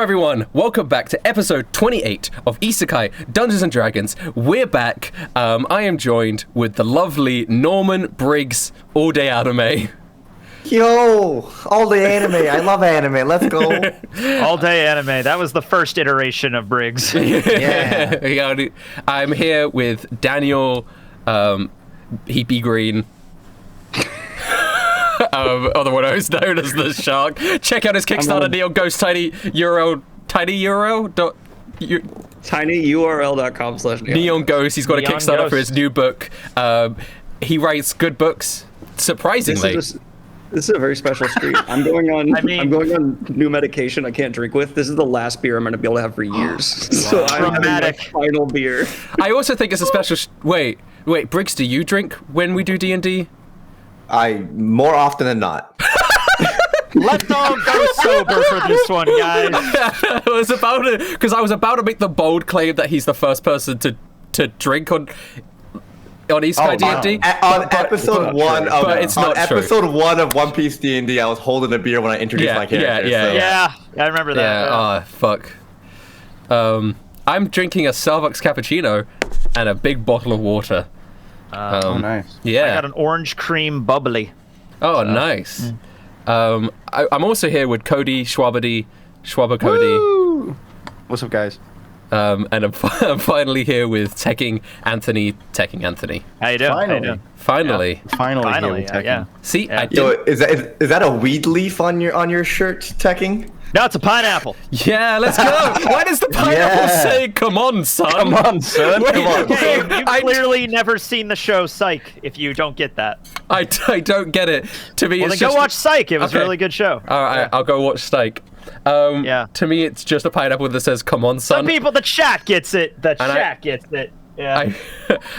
everyone, welcome back to episode 28 of Isekai Dungeons & Dragons. We're back. I am joined with the lovely Norman Briggs, All Day Anime. Yo, all day anime. I love anime. Let's go. All day anime. That was the first iteration of Briggs. Yeah. I'm here with Daniel Heapy Greene. Otherwise known as the Shark. Check out his Kickstarter, Neon Ghost tinyurl.com/neon. Neon Ghost. He's got Neon a Kickstarter Ghost. for his new book. He writes good books, surprisingly. This is a very special stream. I'm going on new medication I can't drink with. This is the last beer I'm going to be able to have for years. So I'm having my final beer. I also think it's a special. Wait, Briggs, do you drink when we do D&D? I more often than not. Let's all go sober for this one, guys. I was about to make the bold claim that he's the first person to drink on Isekai D&D. On episode one of episode 1 of One Piece D&D, I was holding a beer when I introduced my character. Yeah, I remember that. Yeah. Oh, fuck. I'm drinking a Starbucks cappuccino and a big bottle of water. Nice. Yeah. I got an orange cream bubbly. Oh, nice. I'm also here with Cody Shwabadi, Cody. Woo! What's up, guys? And I'm finally here with Tekking Anthony. How you doing? Finally. Finally, yeah. See, Yeah. Yo, is that a weed leaf on your shirt, Tekking? No, it's a pineapple. Yeah, let's go. Why does the pineapple say, come on, son? Come on, son. Wait, Come on. Okay, you've clearly never seen the show Psych if you don't get that. I don't get it. To me, Well, it's then just... go watch Psych. It was a really good show. All right, I'll go watch Steak. Yeah. To me, it's just a pineapple that says, come on, son. Some people, the chat gets it. Gets it. Yeah.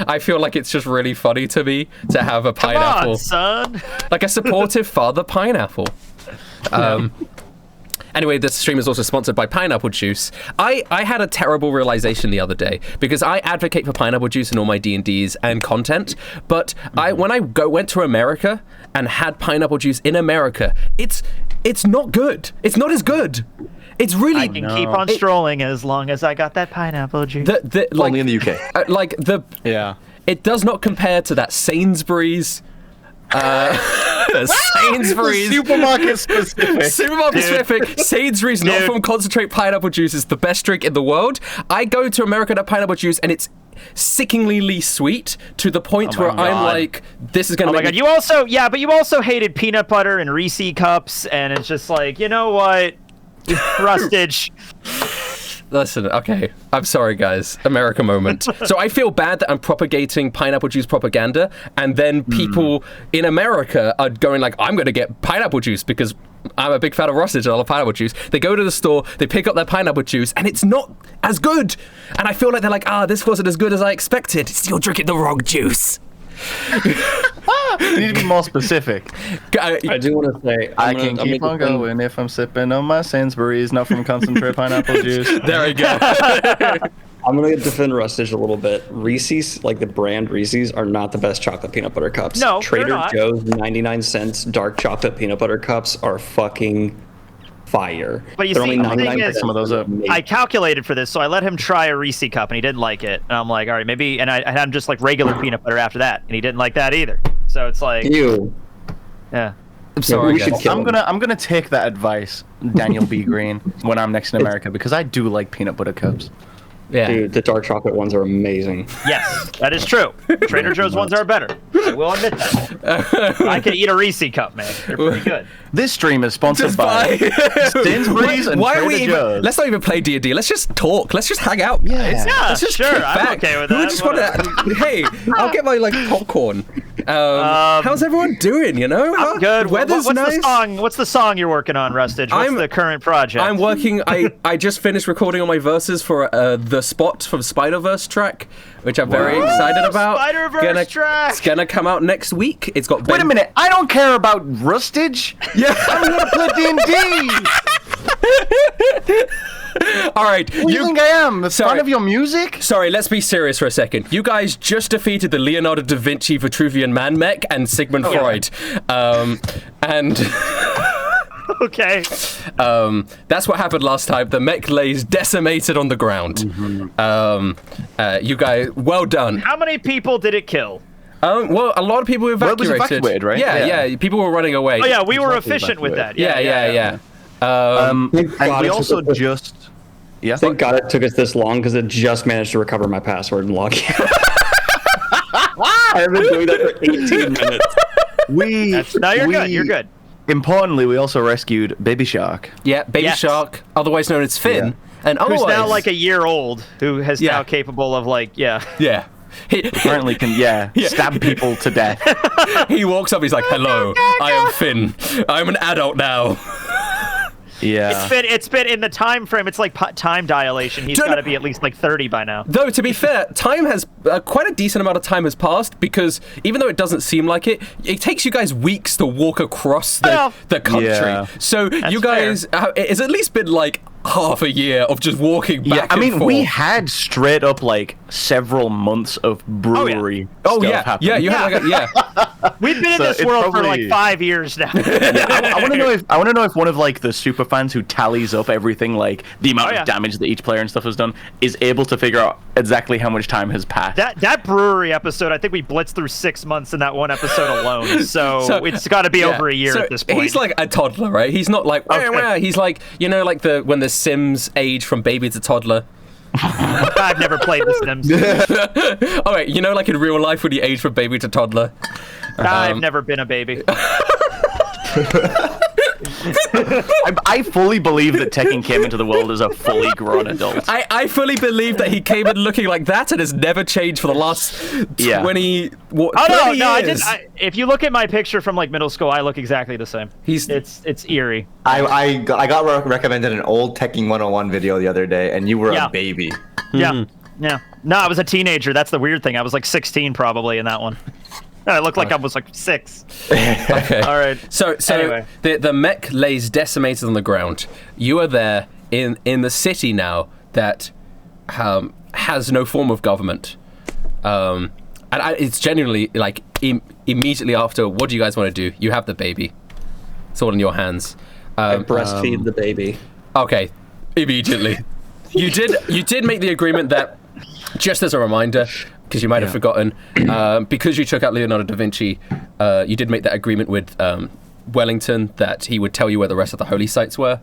I feel like it's just really funny to me to have a Come pineapple. on, son. Like a supportive father pineapple. Anyway, this stream is also sponsored by pineapple juice. I had a terrible realization the other day because I advocate for pineapple juice in all my D&Ds and content, but when I went to America and had pineapple juice in America, it's not good. It's not as good. It's really... I can keep on strolling as long as I got that pineapple juice. Only in the UK. Yeah. It does not compare to that Sainsbury's... Sainsbury's Supermarket specific. Sainsbury's not from concentrate pineapple juice is the best drink in the world. I go to America to pineapple juice and it's sickeningly sweet to the point where I'm like, this is gonna make me... You also hated peanut butter and Reese cups, and it's just like, you know what, Rustage. Listen, okay, I'm sorry, guys. America moment. So I feel bad that I'm propagating pineapple juice propaganda, and then people in America are going like, I'm going to get pineapple juice because I'm a big fan of Rustage and I love pineapple juice. They go to the store, they pick up their pineapple juice, and it's not as good. And I feel like they're like, this wasn't as good as I expected. You're drinking the wrong juice. You need to be more specific. I do want to say I can keep on going if I'm sipping on my Sainsbury's, not from concentrate pineapple juice. There we go. I'm going to defend Rustage a little bit. Reese's, like the brand Reese's, are not the best chocolate peanut butter cups. No, Trader they're not. Joe's 99-cent dark chocolate peanut butter cups are fucking fire. But you They're see, only the thing 99 is, some of those up. I calculated for this, so I let him try a Reese cup, and he didn't like it. And I'm like, all right, maybe. And I had him just like regular peanut butter after that, and he didn't like that either. So it's like, Ew. yeah. I'm sorry, we guys. should kill him. I'm gonna take that advice, Daniel B. Greene, when I'm next in America, because I do like peanut butter cups. Yeah. Dude, the dark chocolate ones are amazing. Yes, that is true. Trader Joe's ones are better. I will admit that. I can eat a Reese cup, man. They're pretty good. This stream is sponsored by Sainsbury's and Why are Trader we Joe's. Let's not even play D&D. Let's just talk. Let's just hang out. Yeah. Yeah, Let's just sure. kick I'm back. okay with Who that. just want to? Hey, I'll get my popcorn. How's everyone doing? You know, I'm good. Weather's what's nice. the song? What's the song you're working on, Rustage? What's the current project? I'm working. I just finished recording all my verses for the Spot from Spider-Verse track, which I'm very excited about. Spider-Verse track. It's gonna come out next week. It's got. Wait a minute, I don't care about Rustage. Yeah. I'm gonna play D&D. All right. What do you think I am? The fan of your music? Sorry, let's be serious for a second. You guys just defeated the Leonardo da Vinci Vitruvian Man Mech and Sigmund Freud. And Okay. That's what happened last time. The mech lays decimated on the ground. You guys, well done. How many people did it kill? Well, a lot of people evacuated. Well, it was evacuated, right? Yeah. People were running away. Oh, yeah, we were efficient with that. Yeah. And we also just... Yeah. Thank God it took us this long because it just managed to recover my password and log in. I've been doing that for 18 minutes. No, you're good. You're good. Importantly, we also rescued Baby Shark. Yeah, Baby Shark, otherwotherwise known as Finn. And Who's otherwise... now like a year old, who is now capable of Yeah. Apparently can, stab people to death. He walks up, he's like, hello, I am Finn. I'm an adult now. Yeah. It's been in the time frame. It's like time dilation. He's got to be at least like 30 by now. Though, to be fair, time has quite a decent amount of time has passed because even though it doesn't seem like it, it takes you guys weeks to walk across the country. Yeah. So you guys, it's at least been like half a year of just walking back and forth. We had straight up like several months of brewery stuff happen. You had like We've been in this world for like 5 years now. I want to know if one of like the super fans who tallies up everything, like the amount of damage that each player and stuff has done, is able to figure out exactly how much time has passed. That brewery episode, I think we blitzed through 6 months in that one episode alone. So it's got to be over a year at this point. He's like a toddler, right? He's not like he's like, you know, like when the Sims age from baby to toddler. I've never played The Sims. Oh wait, you know, like in real life when you age from baby to toddler. I've never been a baby. I fully believe that Tekken came into the world as a fully grown adult. I fully believe that he came in looking like that and has never changed for the last 20 years. I did. If you look at my picture from like middle school, I look exactly the same. It's eerie. I got recommended an old Tekking101 video the other day, and you were a baby. Yeah. No, I was a teenager. That's the weird thing. I was like 16 probably in that one. I looked like I was like 6. Okay. All right. So anyway. the mech lays decimated on the ground. You are there in the city now that has no form of government. And it's genuinely like immediately after. What do you guys want to do? You have the baby. It's all in your hands. I breastfeed the baby. Okay. Immediately. You did make the agreement that, just as a reminder, because you might have forgotten, because you took out Leonardo da Vinci, you did make that agreement with Wellington that he would tell you where the rest of the holy sites were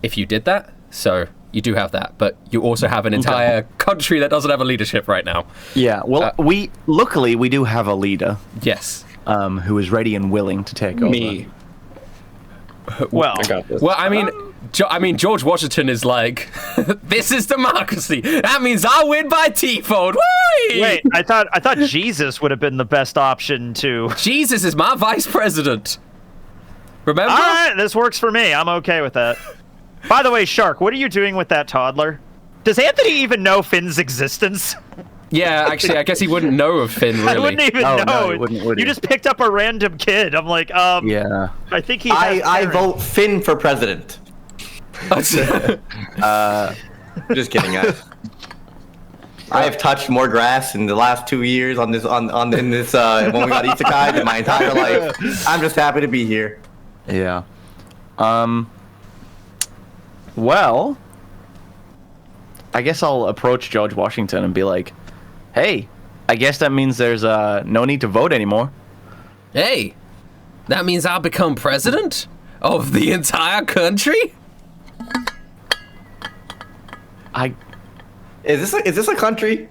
if you did that. So you do have that, but you also have an entire country that doesn't have a leadership right now. Yeah, well, luckily we do have a leader. Yes. Who is ready and willing to take over. Me. Well, I got this. Well, I mean, George Washington is like, this is democracy. That means I'll win by T-fold. Whee! Wait, I thought Jesus would have been the best option too. Jesus is my vice president. Remember? All right, this works for me. I'm okay with that. By the way, Shark, what are you doing with that toddler? Does Anthony even know Finn's existence? Yeah, actually, I guess he wouldn't know of Finn, really. I wouldn't even know. No, he wouldn't, would he? You just picked up a random kid. I'm like, yeah. I think he. I vote Finn for president. Just kidding, guys. I have touched more grass in the last 2 years in this when we got Isekai than my entire life. I'm just happy to be here. Yeah. Well, I guess I'll approach George Washington and be like, hey, I guess that means there's no need to vote anymore. Hey, that means I'll become president of the entire country? Is this a country?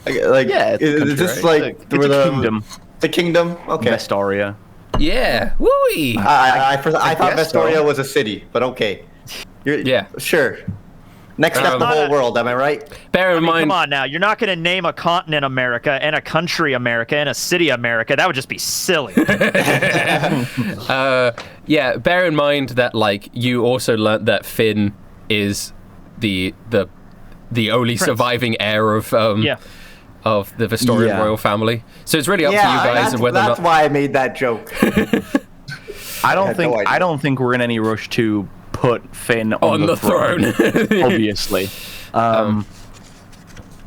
Like, yeah, it's is country, this right? like it's a kingdom? The kingdom? Okay. Vestoria. Yeah, woo-wee. I thought Vestoria was a city, but okay. Sure. Next step, the whole world. Am I right? Bear in mind. Come on now, you're not going to name a continent America and a country America and a city America. That would just be silly. Yeah, bear in mind that like you also learnt that Finn is the only surviving heir of the Vestorian royal family. So it's really up to you guys and whether or not. That's why I made that joke. I don't think we're in any rush to put Finn on the throne. Obviously.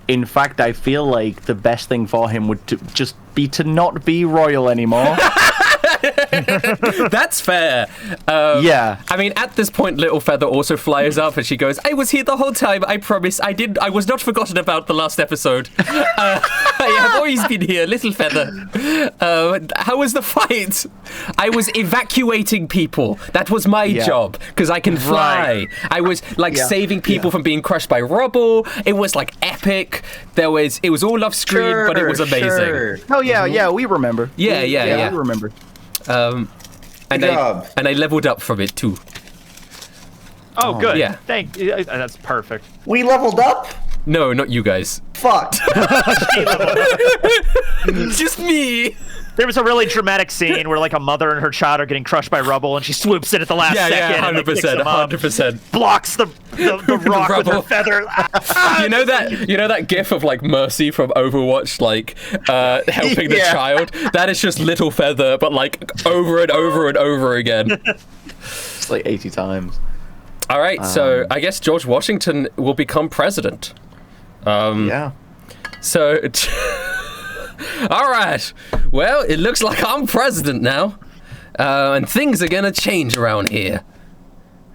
In fact, I feel like the best thing for him would just be to not be royal anymore. That's fair. Yeah. I mean, at this point, Little Feather also flies up and she goes, I was here the whole time. I promise. I was not forgotten about the last episode. I have always been here, Little Feather. How was the fight? I was evacuating people. That was my job because I can fly. I was like saving people from being crushed by rubble. It was like epic. It was all off screen, but it was amazing. Sure. Oh yeah, we remember. Yeah. We remember. And I leveled up from it too. Oh, good. Yeah. Thank you. That's perfect. We leveled up? No, not you guys. Fuck. Just me. There was a really dramatic scene where like a mother and her child are getting crushed by rubble, and she swoops in at the last second. Yeah, 100%. Blocks the rock with her feather. You know that gif of like Mercy from Overwatch, like helping the child? That is just Little Feather, but like over and over and over again. It's like 80 times. All right, so I guess George Washington will become president. Yeah. So, all right. Well, it looks like I'm president now, and things are gonna change around here.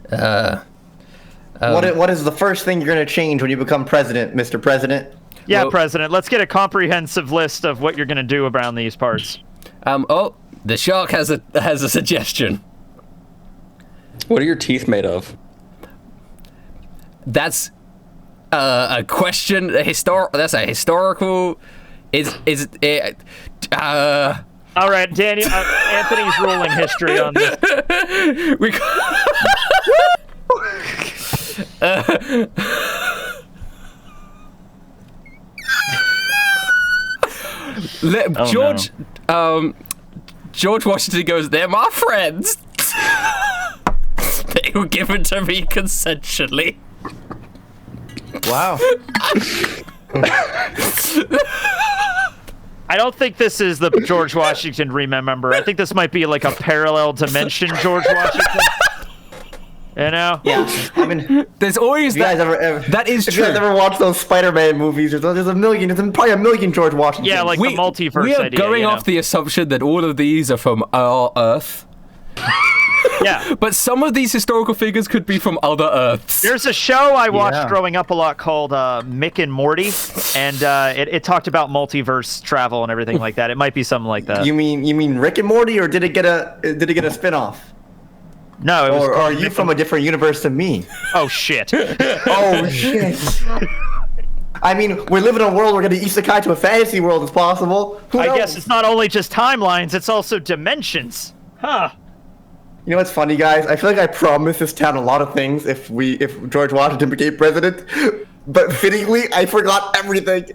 What is the first thing you're gonna change when you become president, Mr. President? Yeah, Well- President. Let's get a comprehensive list of what you're gonna do around these parts. The shark has a suggestion. What are your teeth made of? That's a question. That's a historical. Is it? All right, Daniel. Anthony's ruling history on this. We. George. George Washington goes, "They're my friends. They were given to me consensually." Wow. I don't think this is the George Washington remember. I think this might be like a parallel dimension George Washington. You know? Yeah. I mean, There's always you guys that. ever That is if true. you guys ever watched those Spider-Man movies, there's probably a million George Washingtons. Yeah, like the multiverse we are idea, going you know? off the assumption that all of these are from our Earth. Yeah. But some of these historical figures could be from other Earths. There's a show I watched Yeah. growing up a lot called Mick and Morty, and it talked about multiverse travel and everything like that. It might be something like that. You mean Rick and Morty, or did it get a spin-off? No, it was. Or are called you Mick from a different universe than me? Oh shit. Oh shit. I mean, we live in a world where getting isekai to a fantasy world is possible. Who I knows? guess it's not only just timelines; it's also dimensions. Huh. You know what's funny, guys? I feel like I promised this town a lot of things if George Washington became president, but fittingly, I forgot everything.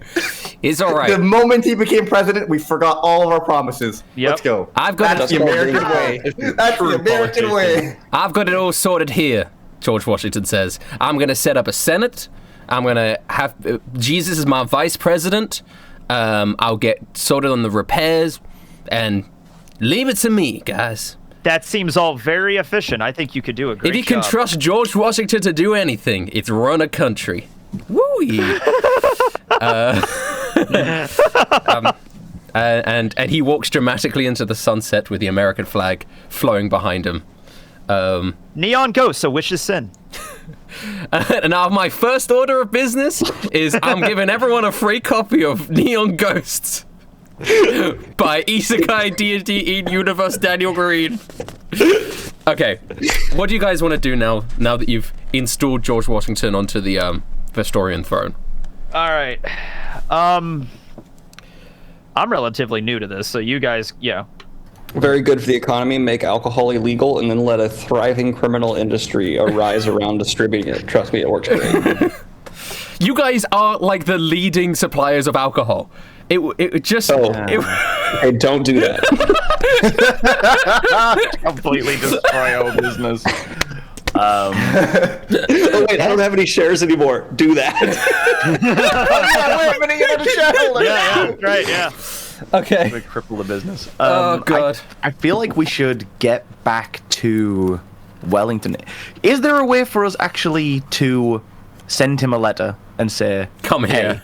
It's all right. The moment he became president, we forgot all of our promises. Yep. Let's go. That's the American way. That's the American way. I've got it all sorted here, George Washington says. I'm going to set up a Senate. I'm going to have Jesus is my vice president. I'll get sorted on the repairs and leave it to me, guys. That seems all very efficient. I think you could do a great If you job. can trust George Washington to do anything, it's run a country. Woo-wee. And he walks dramatically into the sunset with the American flag flowing behind him. Neon Ghosts, a wish is sin. And now my first order of business is I'm giving everyone a free copy of Neon Ghosts by Isekai D&D in Universe Daniel Greene. Okay, what do you guys want to do now that you've installed George Washington onto the historian throne? All right. I'm relatively new to this, so you guys, yeah. Very good for the economy. Make alcohol illegal, and then let a thriving criminal industry arise around distributing it. Trust me, it works great. You guys are like the leading suppliers of alcohol. It just. Hey, don't do that. Completely destroy our business. Oh wait, I don't have any shares anymore. Do that. Yeah, right, yeah. Okay. We cripple the business. Oh, God. I feel like we should get back to Wellington. Is there a way for us actually to send him a letter and say, Come here.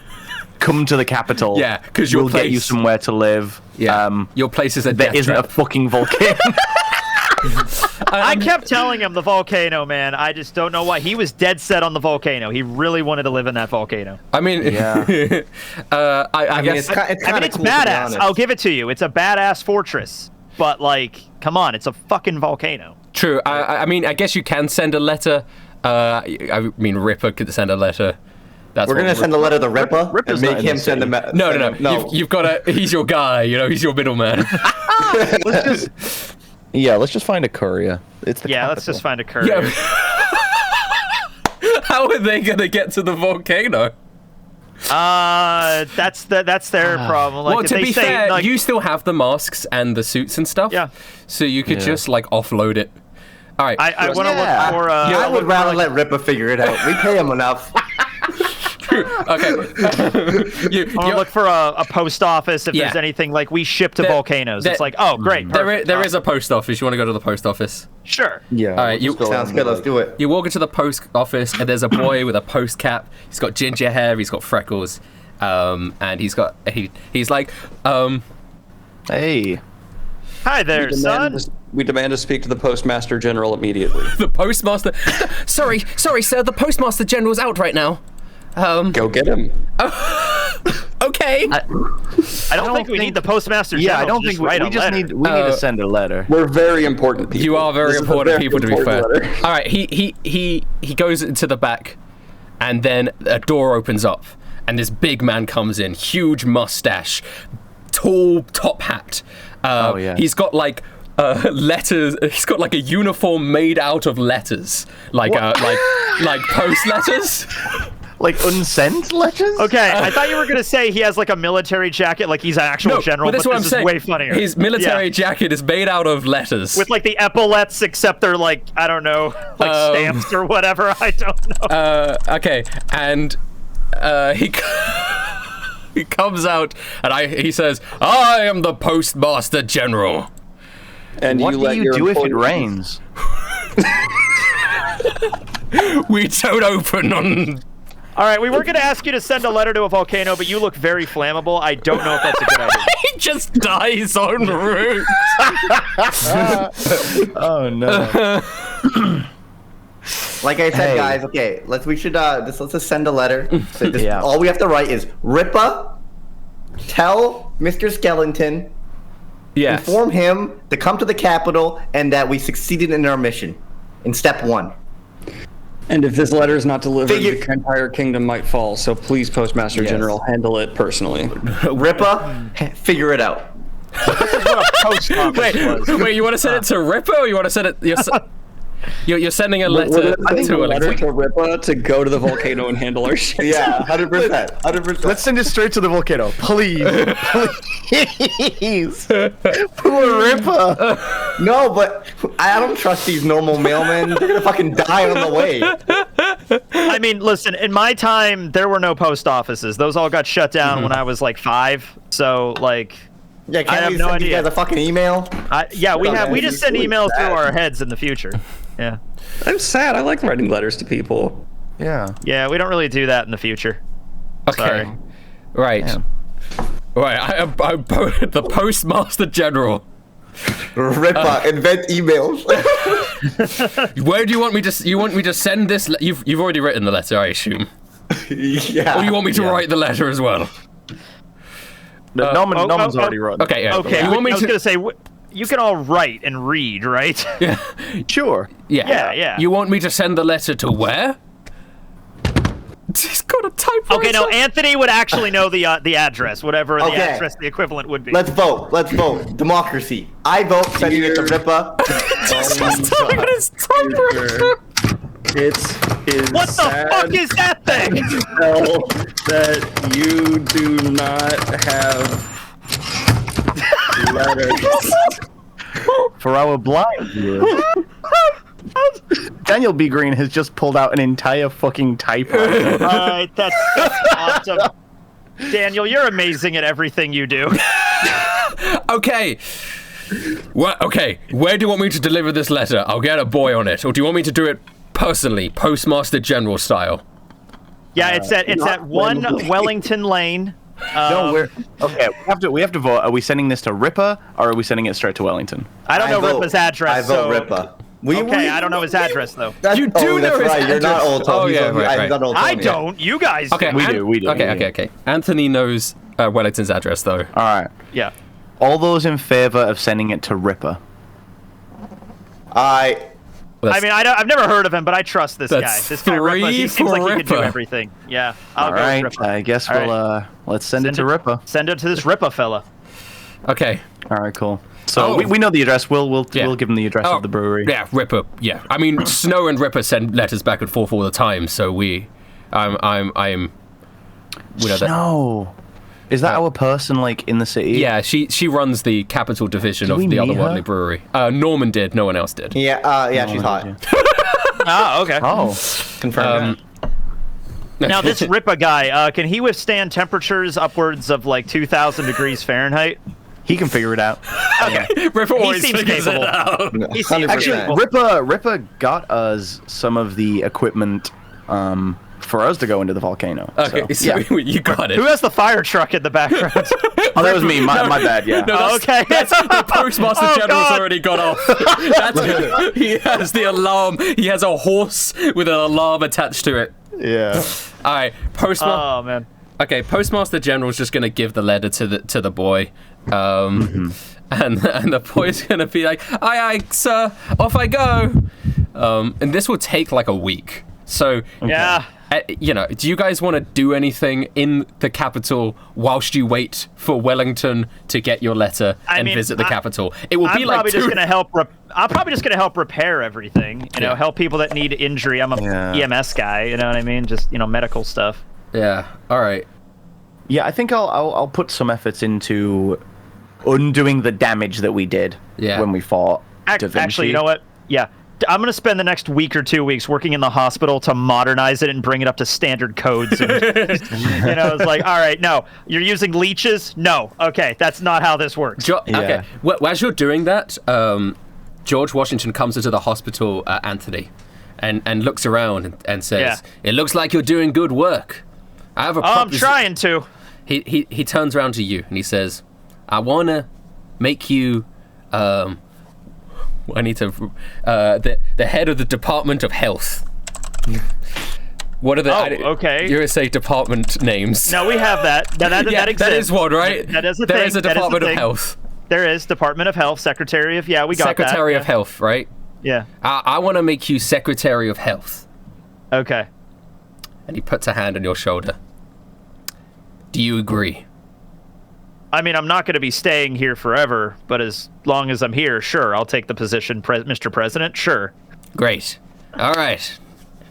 come to the capital. Yeah, because we'll get you somewhere to live. Yeah, your place is a there death isn't trap. a fucking volcano. I kept telling him the volcano, man. I just don't know why. He was dead set on the volcano. He really wanted to live in that volcano. I mean, Yeah. I guess it's badass. I'll give it to you. It's a badass fortress. But, like, come on. It's a fucking volcano. True. I mean, I guess you can send a letter. I mean, Ripper could send a letter. We're gonna send a letter to Ripper Ripper's and make him send a No. You've got to. He's your guy. You know, he's your middleman. Let's just find a courier. It's the capital. Let's just find a courier. Yeah. How are they gonna get to the volcano? That's their problem. Like, well, to be fair, like, you still have the masks and the suits and stuff. Yeah. So you could just like offload it. All right. I want to look for. I would rather let Ripper figure it out. We pay him enough. Okay. I want to look for a post office if there's anything like we ship to volcanoes. It's like, oh, great. There is a post office. You want to go to the post office? Sure. Yeah. All right. Sounds good. Let's do it. You walk into the post office, and there's a boy with a post cap. He's got ginger hair. He's got freckles, and he's like, Hey. Hi there, son. We demand to speak to the Postmaster General immediately. The Postmaster. Sorry, sir. The Postmaster General's out right now. Go get him. Okay. I don't think we need the Postmaster General. Yeah, I don't think we just need to send a letter. We're very important people. You are very important people, to be fair. Letter. All right, he goes into the back, and then a door opens up, and this big man comes in, huge mustache, tall top hat. He's got like letters. He's got like a uniform made out of letters, like post letters. Like unsent letters? Okay, I thought you were gonna say he has like a military jacket, like he's an actual general. But that's but what I'm this saying. Is way funnier. His military jacket is made out of letters with like the epaulets, except they're like I don't know, like stamps or whatever. I don't know. Okay, and he he comes out and he says, "I am the Postmaster General." And what do you do if it rains? We don't open on. All right, we were going to ask you to send a letter to a volcano, but you look very flammable. I don't know if that's a good idea. He just dies en route. Oh no. Like I said, guys. Okay, let's just send a letter. All we have to write is Ripper. Tell Mr. Skellington. Yes. Inform him to come to the capital and that we succeeded in our mission. In step 1. And if this letter is not delivered, the entire kingdom might fall. So please, Postmaster General, handle it personally. Ripper, figure it out. This is what a post office was. Wait, you want to send it to Ripper, or you want to send it? You're sending a letter to Ripper to go to the volcano and handle our shit. Yeah, 100%. Let's send it straight to the volcano, please. Please. Poor Ripper. No, but I don't trust these normal mailmen. They're gonna fucking die on the way. I mean, listen, in my time, there were no post offices. Those all got shut down when I was like 5. So, like... Yeah, can't we send you guys a fucking email? We just send emails through our heads in the future. Yeah. I'm sad. I like writing letters to people. Yeah. Yeah, we don't really do that in the future. Okay. Sorry. Right. Yeah. Right. I'm the Postmaster General. Ripper, invent emails. Where do you want me to? You want me to send this? You've already written the letter, I assume. Yeah. Or you want me to write the letter as well? Norman's already wrote. Okay. Yeah. Okay. I was gonna say. You can all write and read, right? Yeah. Sure. Yeah. You want me to send the letter to where? He's got a typewriter. Okay, no, Anthony would actually know the address, whatever the address the equivalent would be. Let's vote. Democracy. I vote sending it to Ripper. Just typing his typewriter. What the fuck is that thing? That you do not have letters. For our blind viewers, Daniel B. Greene has just pulled out an entire fucking typewriter. Alright, that's awesome. Daniel, you're amazing at everything you do. Okay. Well, okay. Where do you want me to deliver this letter? I'll get a boy on it. Or do you want me to do it personally, Postmaster General style? Yeah, it's at 1 Wellington Lane. No, we have to vote. Are we sending this to Ripper or are we sending it straight to Wellington? I don't know Ripper's address. I vote Ripper. I don't know his address though. You do know his right. You're not Old Tone. Oh yeah, right. I don't. You guys. Okay, we do. Okay. Anthony knows Wellington's address though. All right. Yeah. All those in favor of sending it to Ripper? I mean, I've never heard of him, but I trust this guy. This guy Ripper, he seems like he can do everything. Yeah. All right. I guess let's send it to Ripper. Send it to this Ripper fella. Okay. All right. Cool. So we know the address. We'll give him the address of the brewery. Yeah, Ripper. Yeah. I mean, Snow and Ripper send letters back and forth all the time. So I'm. Snow. Is that our person, like, in the city? Yeah, she runs the capital division of the Otherworldly Brewery. Norman did, no one else did. Yeah, she's hot. Okay. Oh. Confirmed. Now, this Ripper guy, can he withstand temperatures upwards of, like, 2,000 degrees Fahrenheit? He can figure it out. Okay. Ripper always figures it out. He seems Actually, Ripper got us some of the equipment, for us to go into the volcano. Okay, so you got it. Who has the fire truck in the background? Oh, that was me. My bad, yeah. No, okay. The Postmaster General's already got off. He has the alarm. He has a horse with an alarm attached to it. Yeah. All right, Oh, man. Okay, Postmaster General's just going to give the letter to the boy. And the boy's going to be like, aye, sir, off I go. And this will take like a week. So, yeah. Do you guys want to do anything in the capital whilst you wait for Wellington to get your letter and visit the capital? It will be like I'm probably just going to help repair everything. Help people that need injury. I'm a EMS guy. You know what I mean? Just medical stuff. Yeah. All right. Yeah, I think I'll put some efforts into undoing the damage that we did when we fought Da Vinci. Actually, you know what? Yeah. I'm going to spend the next week or 2 weeks working in the hospital to modernize it and bring it up to standard codes. And, it's like, all right, no, you're using leeches? No. Okay, that's not how this works. Okay. Well, as you're doing that, George Washington comes into the hospital, Anthony, and looks around and says, it looks like you're doing good work. I have a I'm trying to. He turns around to you and he says, I want to make you... I need to the head of the Department of Health. What are the? Okay. You're gonna say department names. No, we have that. That exists. That is one, right? That is a thing. There is a that Department is of Health. There is Department of Health, Secretary of. Yeah, we got Secretary of Health, right? Yeah. I want to make you Secretary of Health. Okay. And he puts a hand on your shoulder. Do you agree? I mean, I'm not going to be staying here forever, but as long as I'm here, sure, I'll take the position, Mr. President, sure. Great. All right.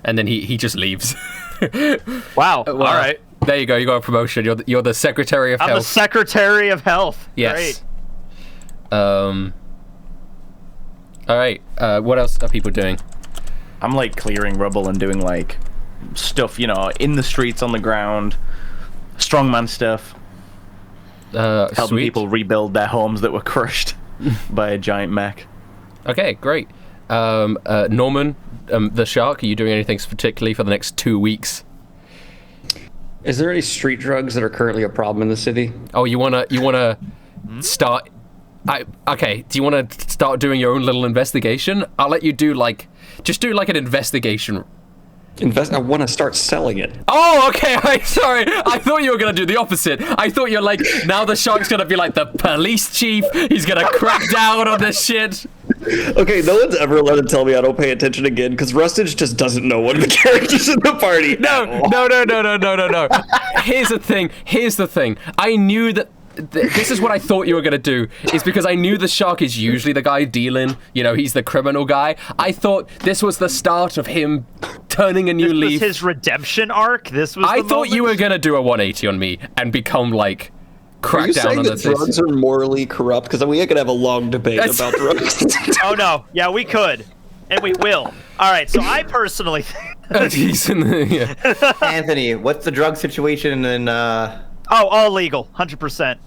And then he just leaves. Wow. All right. There you go. You got a promotion. You're the Secretary of Health. I'm the Secretary of Health. Yes. Great. All right. What else are people doing? I'm like clearing rubble and doing like stuff, in the streets, on the ground, strongman stuff. Helping people rebuild their homes that were crushed by a giant mech. Okay, great. Norman, the shark, are you doing anything particularly for the next 2 weeks? Is there any street drugs that are currently a problem in the city? Oh, you wanna start? Okay. Do you want to start doing your own little investigation? I'll let you do just do an investigation. I want to start selling it. Oh, okay. Sorry. I thought you were going to do the opposite. I thought you're like, now the shark's going to be like the police chief. He's going to crack down on this shit. Okay, no one's ever let him tell me I don't pay attention again, because Rustage just doesn't know one of the characters in the party. No. Here's the thing. I knew that this is what I thought you were going to do, is because I knew the shark is usually the guy dealing, he's the criminal guy. I thought this was the start of him turning a new leaf. This was his redemption arc? I thought you were going to do a 180 on me and become crack down on the system. Drugs are morally corrupt? Because we could have a long debate about drugs. Oh, no. Yeah, we could. And we will. All right, so I personally... Anthony, what's the drug situation in... all legal. 100%.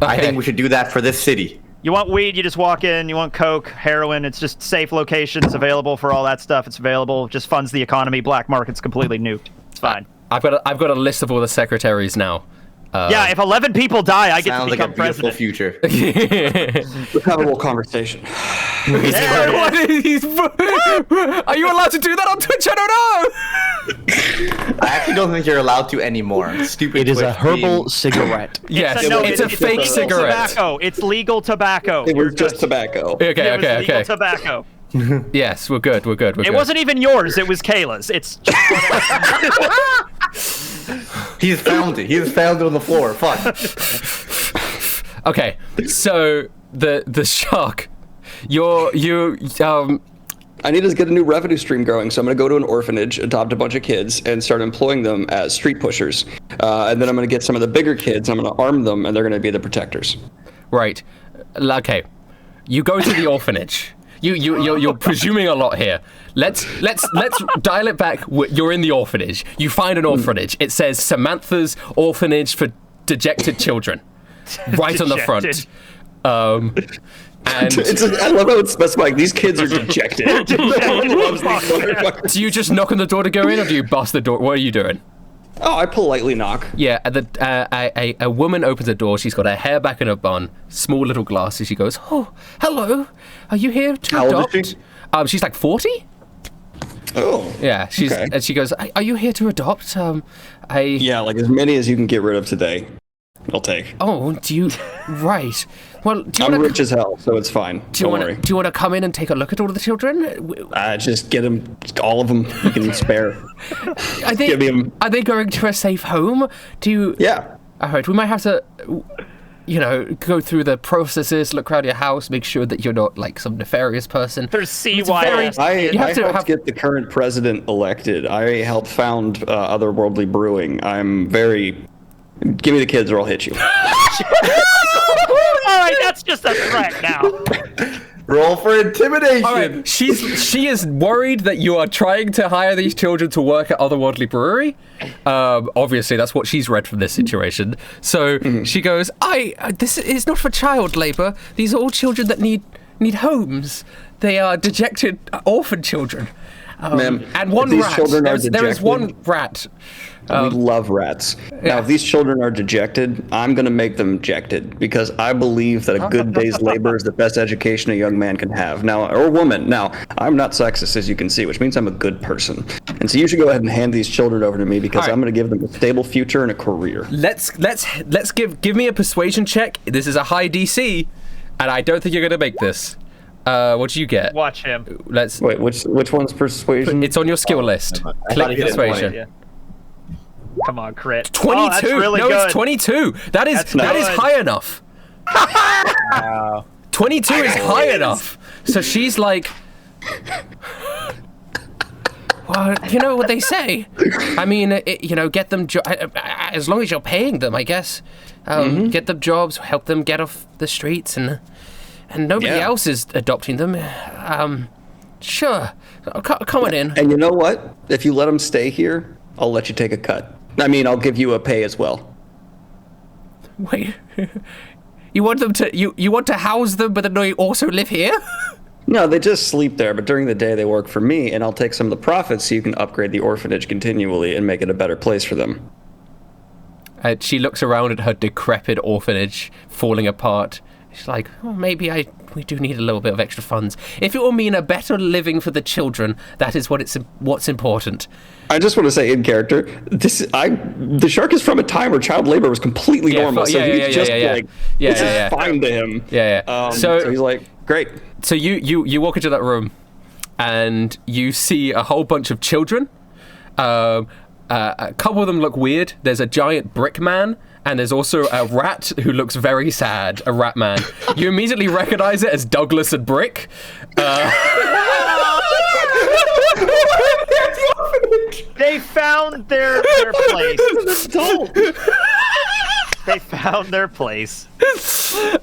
Okay. I think we should do that for this city. You want weed, you just walk in. You want coke, heroin, it's just safe locations available for all that stuff. It's available. Just funds the economy. Black market's completely nuked. It's fine. I've got a list of all the secretaries now. Yeah, if 11 people die, I get to become president. president. Sounds like a beautiful future. Let's have a little conversation. Are you allowed to do that on Twitch? I don't know. I actually don't think you're allowed to anymore. Stupid. It is a Twitch herbal being- cigarette. Yes, it's a fake legal cigarette. Tobacco. It's legal tobacco. It was just tobacco. Okay, It was legal okay. tobacco. Yes, we're good. It wasn't even yours. It was Kayla's. It's just He just found it. He just found it on the floor. Fuck. Okay, so the shark, I need to get a new revenue stream going, so I'm going to go to an orphanage, adopt a bunch of kids, and start employing them as street pushers. And then I'm going to get some of the bigger kids, I'm going to arm them, and they're going to be the protectors. Right. Okay. You go to the orphanage. You're presuming a lot here. Let's dial it back. You're in the orphanage. You find an orphanage. It says Samantha's Orphanage for Dejected Children, right on the front. And I love how it's specifying these kids are dejected. No one loves these motherfuckers. do you just knock on the door to go in, or do you bust the door? What are you doing? Oh, I politely knock. Yeah, a woman opens the door. She's got her hair back in a bun, small little glasses. She goes, "Oh, hello. Are you here to How adopt?" old is she? She's like 40. Oh. Yeah, she's Okay. and she goes, "Are you here to adopt?" Yeah, like as many as you can get rid of today, I'll take. Oh, do you? Right. Well, do you I'm want rich as hell, so it's fine. Don't worry. Do you want to come in and take a look at all of the children? Just get them, all of them you can spare. Are they, Give me 'em. are they going to a safe home? Do you? Yeah. All right. We might have to, go through the processes, look around your house, make sure that you're not like some nefarious person. There's CYS. You have I to helped have- get the current president elected. I helped found Otherworldly Brewing. I'm very... Give me the kids or I'll hit you. All right, that's just a threat now. Roll for intimidation. All right. She is worried that you are trying to hire these children to work at Otherworldly Brewery. Obviously, that's what she's read from this situation. So she goes, this is not for child labor. These are all children that need homes. They are dejected orphan children. Ma'am, And one if these rat. children are There is dejected- one rat. We love rats. Now, if these children are dejected, I'm going to make them ejected because I believe that a good day's labor is the best education a young man can have. Now, or woman. Now, I'm not sexist, as you can see, which means I'm a good person. And so you should go ahead and hand these children over to me because I'm going to give them a stable future and a career. Let's give me a persuasion check. This is a high DC, and I don't think you're going to make this. What do you get? Watch him. Wait, which one's persuasion? It's on your skill list. Click he did persuasion. 20. Yeah. Come on, crit. 22. Oh, that's really no, good. it's 22. That is That's good. high enough. 22 is high enough. So she's like, well, you know what they say. I mean, get them as long as you're paying them, I guess. Get them jobs, help them get off the streets, and nobody else is adopting them. Sure. Come on in. And you know what? If you let them stay here, I'll let you take a cut. I mean, I'll give you a pay as well. Wait. You want them to you want to house them, but then they also live here? No, they just sleep there, but during the day they work for me, and I'll take some of the profits so you can upgrade the orphanage continually and make it a better place for them. She looks around at her decrepit orphanage falling apart. She's like, oh, maybe we do need a little bit of extra funds. If it will mean a better living for the children, that is what's important. I just want to say, in character, the shark is from a time where child labor was completely normal. So he's just like, this is fine to him. So he's like, great. So you walk into that room, and you see a whole bunch of children. A couple of them look weird. There's a giant brick man. And there's also a rat who looks very sad, a rat man. You immediately recognize it as Douglas and Brick. They found their place. They found their place.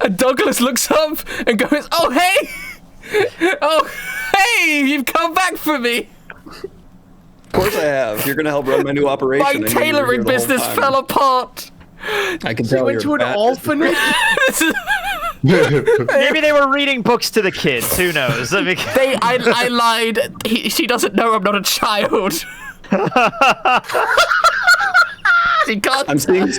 And Douglas looks up and goes, oh, hey! Oh, hey! You've come back for me! Of course I have. You're going to help run my new operation. My tailoring business fell apart. I can tell went to you're an orphanage. Maybe they were reading books to the kids. Who knows? I mean, I lied. She doesn't know I'm not a child. She can't. I'm seeing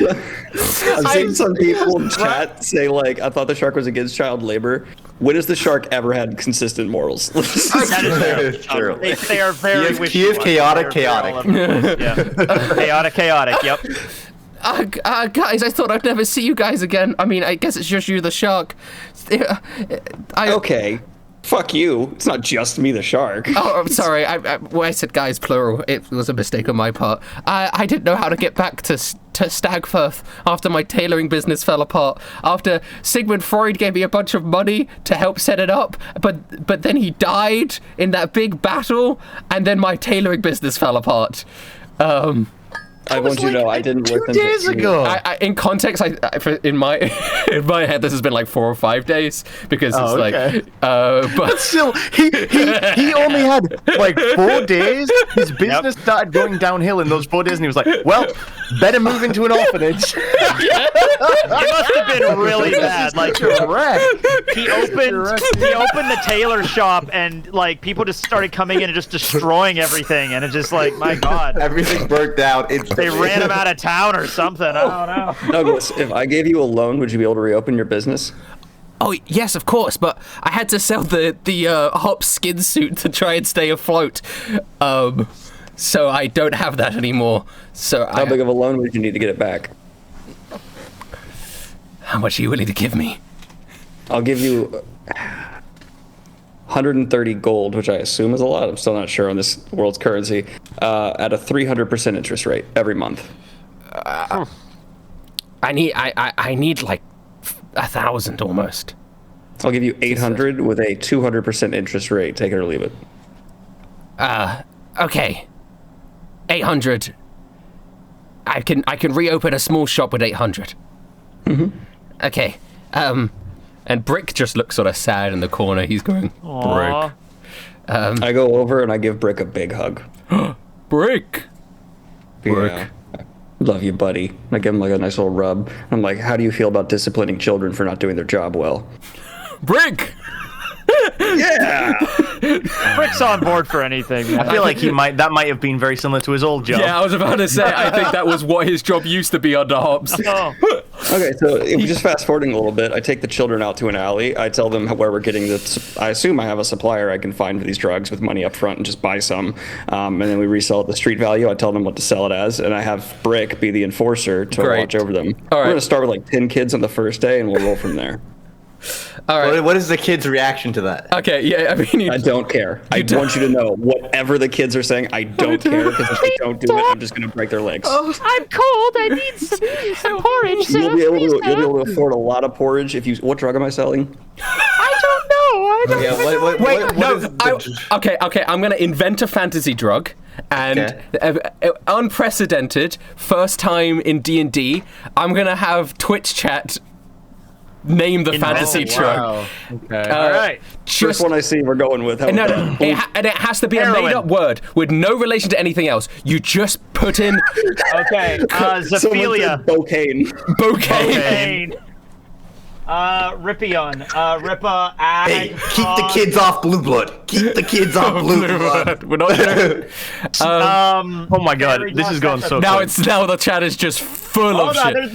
some people in chat say, like, I thought the shark was against child labor. When has the shark ever had consistent morals? that is true. They are very He is chaotic. Chaotic. Yep. Guys, I thought I'd never see you guys again. I mean, I guess it's just you, the shark. Okay. Fuck you. It's not just me, the shark. Oh, I'm sorry. I said guys, plural. It was a mistake on my part. I didn't know how to get back to Stagfirth after my tailoring business fell apart. After Sigmund Freud gave me a bunch of money to help set it up, but then he died in that big battle, and then my tailoring business fell apart. I want you to know I didn't work 2 days ago. In context, in my head, this has been like 4 or 5 days because it's okay. but Still, he only had like 4 days. His business started going downhill in those 4 days, and he was like, "Well, better move into an orphanage." It must have been really bad. Like he opened the tailor shop, and like people just started coming in and just destroying everything, and it's just like, my God, Everything burnt out. they ran him out of town or something. I don't know. Douglas, if I gave you a loan, would you be able to reopen your business? oh yes, of course. But I had to sell the hop skin suit to try and stay afloat. So I don't have that anymore. So How big of a loan would you need to get it back? How much are you willing to give me? I'll give you 130 gold, which I assume is a lot. I'm still not sure on this world's currency, at a 300% interest rate every month. I need like 1,000 almost. I'll give you 800 with a 200% interest rate. Take it or leave it. Okay. 800. I can reopen a small shop with 800. Mm-hmm. Okay. And Brick just looks sort of sad in the corner. He's going, Aww. Brick. I go over and I give Brick a big hug. Brick. Brick. Yeah. Love you, buddy. I give him like a nice little rub. I'm like, how do you feel about disciplining children for not doing their job well? Brick. Yeah. Brick's on board for anything. Man. I feel like that might have been very similar to his old job. Yeah, I was about to say, I think that was what his job used to be under Hops. Oh. Okay, so if we just fast forwarding a little bit, I take the children out to an alley. I tell them where we're getting I assume I have a supplier I can find for these drugs with money up front and just buy some. And then we resell at the street value. I tell them what to sell it as, and I have Brick be the enforcer to watch over them. All right. We're going to start with like 10 kids on the first day, and we'll roll from there. All right. What is the kid's reaction to that? Okay, yeah, I mean... I don't care. I want you to know, whatever the kids are saying, I don't care, because if they don't do it, I'm just going to break their legs. I'm cold. I need some porridge, sir. You'll be able to afford a lot of porridge if you... What drug am I selling? I don't know. Okay, I'm going to invent a fantasy drug, and unprecedented, first time in D&D, I'm going to have Twitch chat name the fantasy drug. Wow. Okay. All right. First one I see, we're going with. No, and it has to be a made-up word with no relation to anything else. You just put in... Okay. Zophelia. Bocaine. Rippion. Rippa. Hey, keep the kids off Blue Blood. Keep the kids off Blue Blood. We're not gonna... Oh my God, this is going so. Now the chat is just full of shit. There's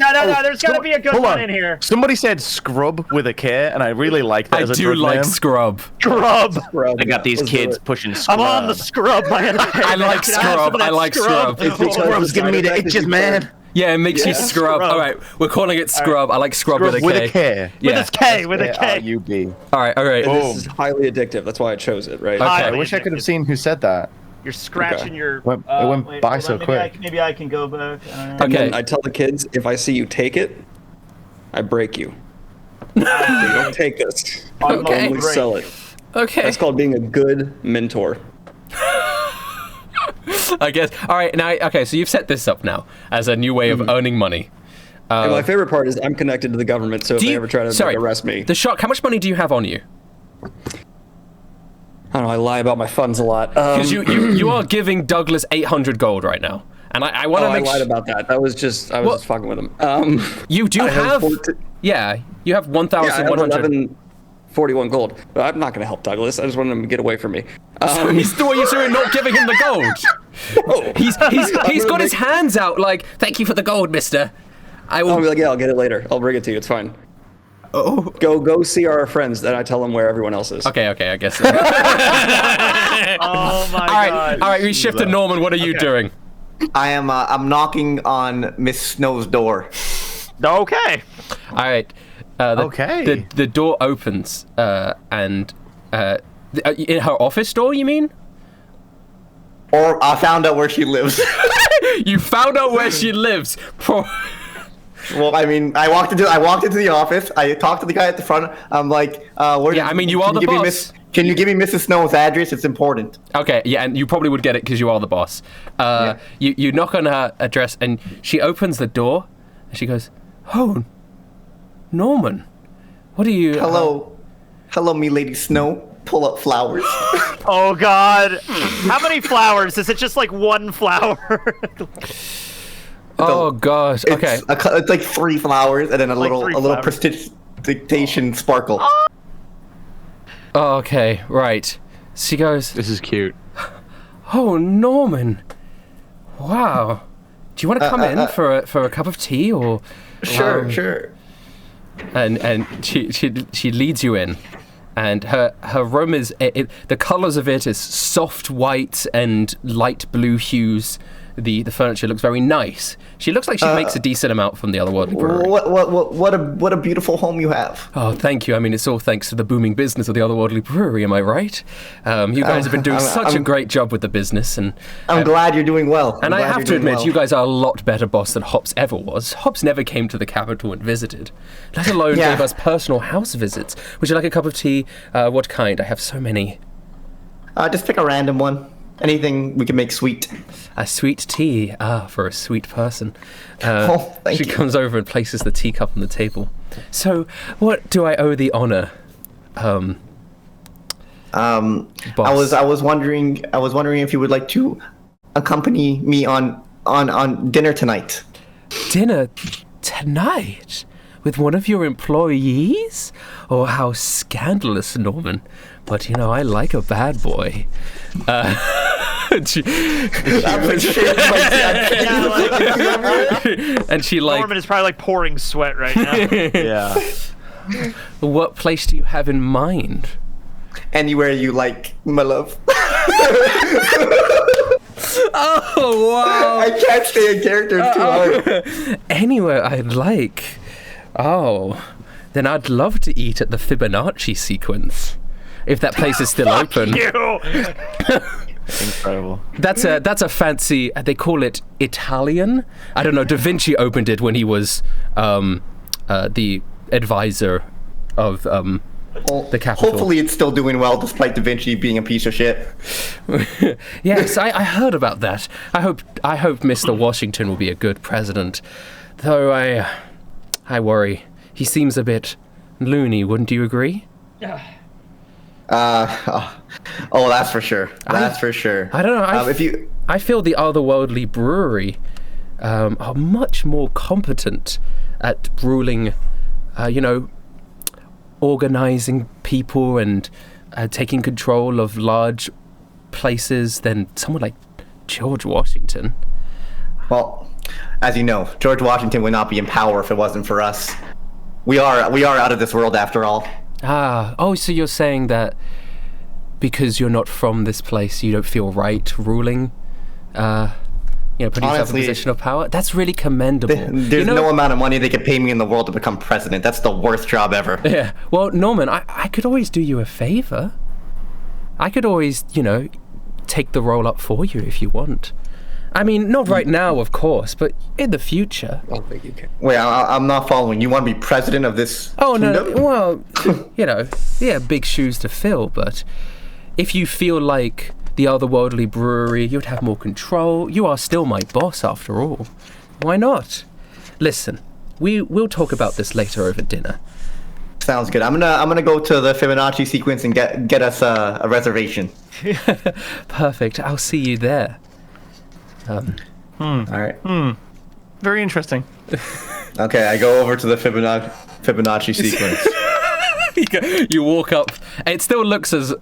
gotta be a good one in here. Somebody said scrub with a K, and I really like that. I as a do drug like name. scrub. Scrub. I got these kids pushing scrub. I'm on the scrub, man. I like scrub. I like scrub. Scrub's giving me the itches, man. Yeah, it makes you scrub. All right, we're calling it scrub. I like scrub with a K. With a K. Yeah. With a K. U-B. All right. This is highly addictive. That's why I chose it, right? Okay. I wish I could have seen who said that. You're scratching your... It went by so quick. Maybe I can go back. Okay. I tell the kids, if I see you take it, I break you. You don't take this. Okay. Only sell it. Okay. That's called being a good mentor. I guess. All right. Now, okay. So you've set this up now as a new way of earning money. And my favorite part is I'm connected to the government, so if they ever try to arrest me... The Shark, how much money do you have on you? I don't know, I lie about my funds a lot. Because you are giving Douglas 800 gold right now. And I want to make I lied about that. That was just... I was just fucking with him. You do have... Yeah, you have 1,100. 1141 gold. But I'm not going to help Douglas. I just want him to get away from me. So he's doing not giving him the gold. Oh. He's got his hands out like, thank you for the gold, mister. I'll be like, yeah, I'll get it later. I'll bring it to you. It's fine. Oh. Go see our friends. Then I tell them where everyone else is. Okay, I guess. So. Oh my god. All right, we shift to Norman. What are you doing? I'm knocking on Miss Snow's door. Okay. All right. The door opens, and in her office door, you mean? Or I found out where she lives. You found out where she lives. Well, I mean, I walked into the office. I talked to the guy at the front. I'm like, where? Yeah, I mean, you are the boss. Can you give me Mrs. Snow's address? It's important. Okay, yeah, and you probably would get it because you are the boss. You knock on her address, and she opens the door, and she goes, "Oh, Norman, what are you?" Hello, me Lady Snow. Pull up flowers. Oh god. How many flowers? Is it just like one flower? Oh gosh. Okay. It's like 3 flowers and then a little prestidigitation sparkle. Oh, okay, right. She goes, This is cute. "Oh, Norman. Wow. Do you want to come in for a cup of tea or?" Sure. And she leads you in, and her room is the colors of it is soft white and light blue hues. The furniture looks very nice. She looks like she makes a decent amount from the Otherworldly Brewery. What a beautiful home you have. Oh, thank you. I mean, it's all thanks to the booming business of the Otherworldly Brewery, am I right? You guys have been doing such a great job with the business, and I'm glad you're doing well. And I have to admit, you guys are a lot better boss than Hops ever was. Hops never came to the capital and visited, let alone gave us personal house visits. Would you like a cup of tea? What kind? I have so many. Just pick a random one. Anything we can make sweet. A sweet tea. For a sweet person. Thank she you. comes over and places the teacup on the table. So, what do I owe the honor? Boss. I was wondering if you would like to accompany me on dinner tonight. Dinner tonight? With one of your employees? Oh, how scandalous, Norman. But, I like a bad boy. And she Norman is probably like pouring sweat right now. Yeah. What place do you have in mind? Anywhere you like, my love. Oh, wow. I can't stay in character, it's too hard. Anywhere I'd like. Oh, then I'd love to eat at the Fibonacci sequence. If that place is still open. Incredible. That's a fancy. They call it Italian. I don't know. Da Vinci opened it when he was the advisor of the capital. Hopefully, it's still doing well despite Da Vinci being a piece of shit. Yes, I heard about that. I hope Mr. Washington will be a good president. Though I worry. He seems a bit loony. Wouldn't you agree? That's for sure. That's for sure. I don't know. I feel the Otherworldly Brewery are much more competent at ruling, organizing people and taking control of large places than someone like George Washington. Well, as you know, George Washington would not be in power if it wasn't for us. We are out of this world after all. So you're saying that because you're not from this place, you don't feel right ruling, putting yourself in a position of power? That's really commendable. There's no amount of money they could pay me in the world to become president. That's the worst job ever. Yeah. Well, Norman, I could always do you a favor. I could always, take the role up for you if you want. I mean, not right now, of course, but in the future. I don't think you can. Wait, I'm not following. You want to be president of this? Oh, no. Well, big shoes to fill, but if you feel like the Otherworldly Brewery, you'd have more control. You are still my boss, after all. Why not? Listen, we'll talk about this later over dinner. Sounds good. I'm gonna go to the Fibonacci sequence and get us a reservation. Perfect. I'll see you there. All right. Very interesting. Okay, I go over to the Fibonacci Fibonacci sequence. You walk up. It still looks as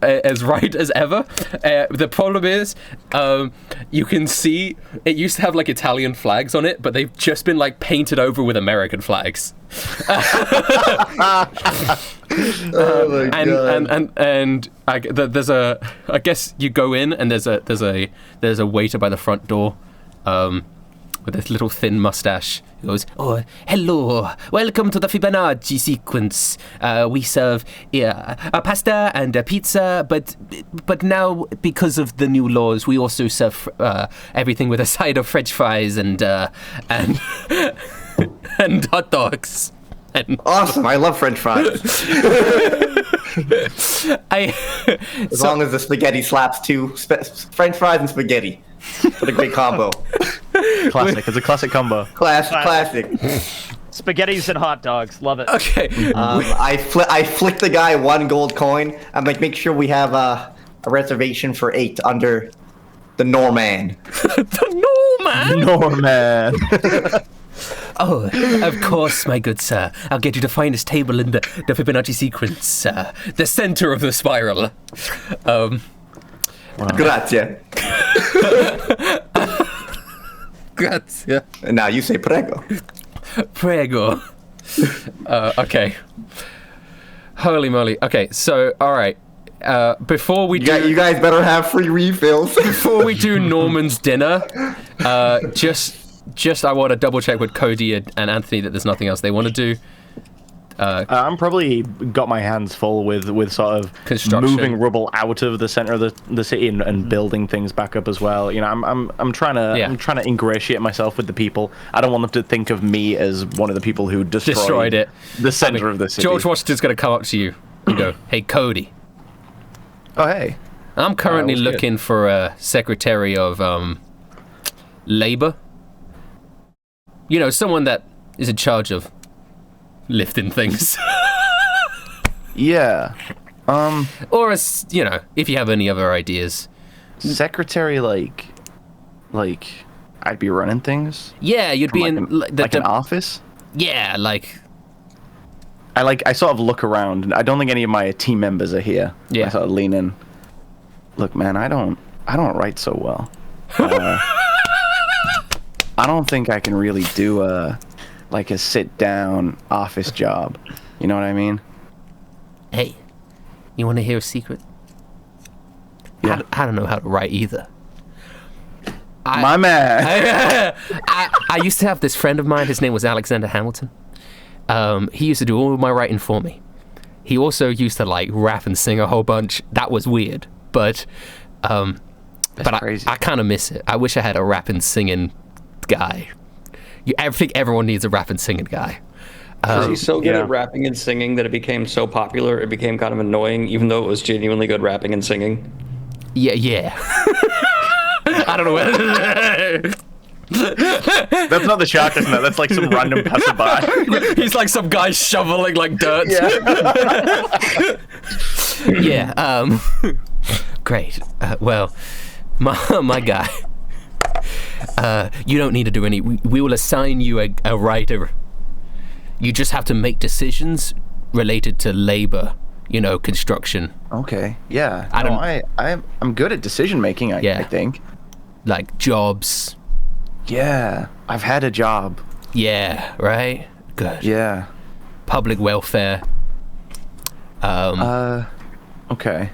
right as ever. The problem is, you can see it used to have like Italian flags on it, but they've just been like painted over with American flags. There's a. I guess you go in and there's a waiter by the front door, with this little thin mustache. He goes, "Oh, hello, welcome to the Fibonacci sequence. We serve a pasta and a pizza, but now because of the new laws, we also serve everything with a side of French fries and and hot dogs." Awesome! I love French fries. As long as the spaghetti slaps too. French fries and spaghetti. What a great combo. Classic. It's a classic combo. Classic. Spaghettis and hot dogs. Love it. Okay. I flick the guy 1 gold coin. I'm like, make sure we have a reservation for 8 under the Norman. The Norman. Oh, of course, my good sir. I'll get you the finest table in the Fibonacci sequence, the center of the spiral. Grazie. Grazie. And now you say prego. Prego. Okay. Holy moly. Okay, so, all right. Before we do... You guys better have free refills. Before we do Norman's dinner, just I want to double check with Cody and Anthony that there's nothing else they want to do. I'm probably got my hands full with sort of construction, moving rubble out of the center of the city and building things back up as well. You know, I'm trying to ingratiate myself with the people. I don't want them to think of me as one of the people who destroyed it. The center of the city. George Washington's going to come up to you and go, "Hey, Cody. Oh, hey. I'm currently looking for a secretary of labor. You know, someone that is in charge of lifting things." Yeah. Or, you know, if you have any other ideas. Secretary, like I'd be running things? Yeah, you'd be in... an office? Yeah, like... I sort of look around, and I don't think any of my team members are here. Yeah. I sort of lean in. Look, man, I don't write so well. I don't think I can really do a sit-down office job. You know what I mean? Hey, you want to hear a secret? Yeah. I don't know how to write either. My man. I used to have this friend of mine. His name was Alexander Hamilton. He used to do all of my writing for me. He also used to like rap and sing a whole bunch. That was weird, but crazy. I kind of miss it. I wish I had a rap and singing guy. I think everyone needs a rap and singing guy. He's so good at rapping and singing that it became so popular, it became kind of annoying, even though it was genuinely good rapping and singing. Yeah. I don't know whether... That's not the shark, isn't it? That's like some random passerby. He's like some guy shoveling like dirt. Yeah. Great. Well, my guy. You don't need to do any. We will assign you a writer. You just have to make decisions related to labor. You know, construction. Okay. Yeah. I'm good at decision making. I think. Like jobs. Yeah, I've had a job. Yeah. Right. Good. Yeah. Public welfare. Okay.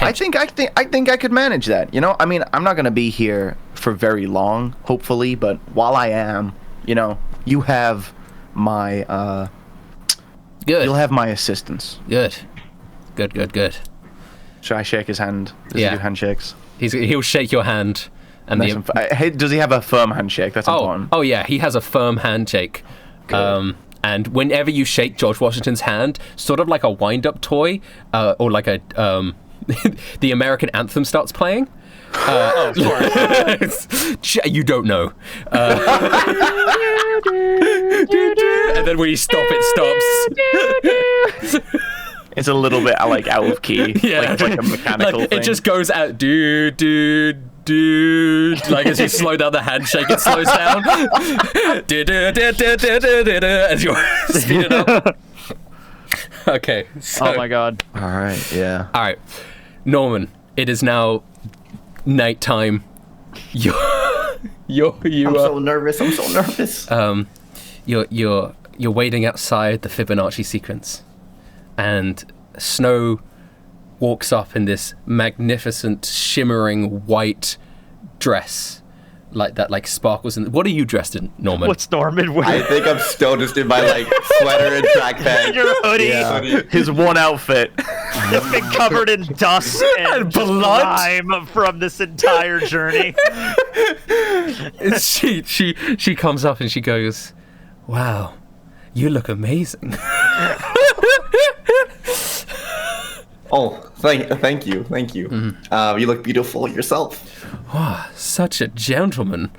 I think I could manage that. You know, I mean, I'm not gonna be here for very long, hopefully, but while I am, you know, you have my Good. You'll have my assistance. Good. Should I shake his hand? Does he do handshakes? He'll shake your hand. And hey, does he have a firm handshake? That's important. Oh yeah, he has a firm handshake. And whenever you shake George Washington's hand, sort of like a wind-up toy, or like a the American anthem starts playing. Of course. You don't know. And then when you stop, it stops. It's a little bit like out of key. Yeah. Like a mechanical thing. It just goes out. dude. Like as you slow down the handshake, it slows down. As you speed it up. Okay. So, oh my god. All right. Yeah. all right, Norman. It is now nighttime. You I'm so nervous. I'm so nervous. You're waiting outside the Fibonacci sequence, and Snow walks up in this magnificent, shimmering white dress, like that, like sparkles. And what are you dressed in, Norman? What's Norman wearing? I think I'm still just in my like sweater and track pants. Your hoodie. Yeah. His one outfit. It's been covered in dust and blood. slime from this entire journey. She comes up and she goes, "Wow, you look amazing." Oh, thank you. Mm-hmm. You look beautiful yourself. Wow, such a gentleman.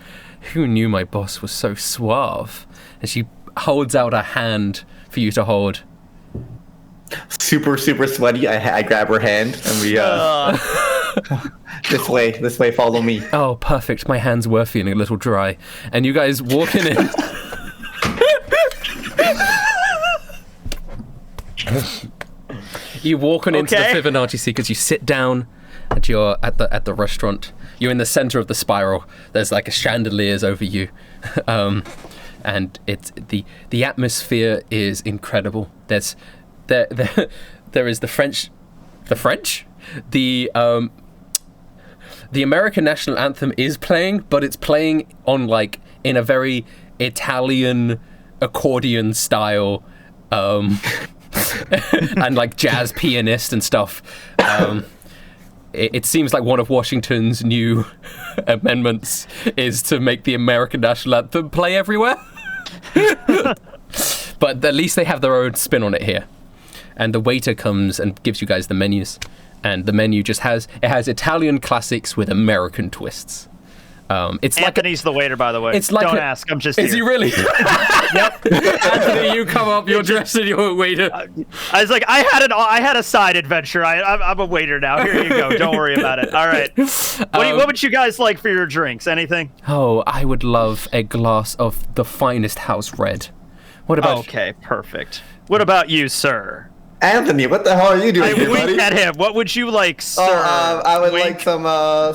Who knew my boss was so suave? And she holds out a hand for you to hold. Super sweaty. I grab her hand and we this way. Follow me. Oh, perfect. My hands were feeling a little dry. And you guys walking in. You walk on into the Fibonacci sequence. You sit down at the restaurant. You're in the center of the spiral. There's like a chandeliers over you, and it's the atmosphere is incredible. There is the French, the American national anthem is playing, but it's playing on like in a very Italian accordion style. And like jazz pianist and stuff. It seems like one of Washington's new amendments is to make the American national anthem play everywhere. But at least they have their own spin on it here. And the waiter comes and gives you guys the menus. And the menu just has Italian classics with American twists. It's Anthony's the waiter, by the way. It's like Don't ask. I'm just here. Is he really? Yep. Anthony, you come up. You're dressed in your waiter. I was like, I had a side adventure. I'm a waiter now. Here you go. Don't worry about it. All right. What would you guys like for your drinks? Anything? Oh, I would love a glass of the finest house red. What about? Okay, perfect. What about you, sir? Anthony, what the hell are you doing I here, buddy? winked at him. What would you like, sir? I would like some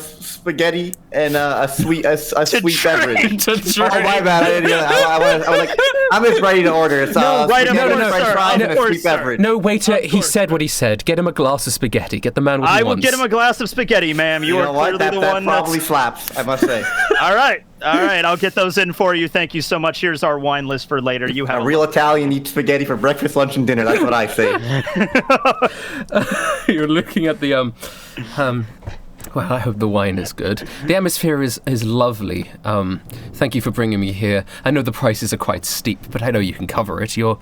spaghetti and a sweet beverage. To drink. Oh my bad, I didn't. I was like, I'm just ready to order. It's right up, spaghetti, no, French sir. fries, and Of a course, sweet sir. beverage. No, waiter, he said what he said. Get him a glass of spaghetti. Get the man what he I wants. will get him a glass of spaghetti, ma'am. You You are know what? clearly the That one probably that's... slaps, I must say. All right. I'll get those in for you. Thank you so much. Here's our wine list for later. You have A real Italian eats spaghetti for breakfast, lunch, and dinner. That's what I say. You're looking at the well, I hope the wine is good. The atmosphere is lovely. Thank you for bringing me here. I know the prices are quite steep, but I know you can cover it. You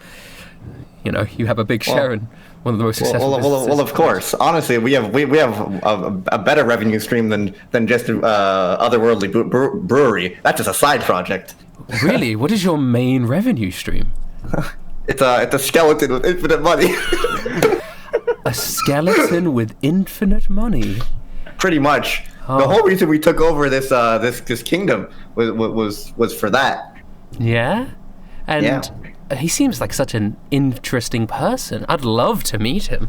have a big share in one of the most successful businesses. Well, of course. Honestly, we have a better revenue stream than just otherworldly brewery. That's just a side project. Really? What is your main revenue stream? It's a skeleton with infinite money. A skeleton with infinite money. Pretty much. Oh. The whole reason we took over this kingdom was for that. Yeah? And Yeah. he seems like such an interesting person. I'd love to meet him.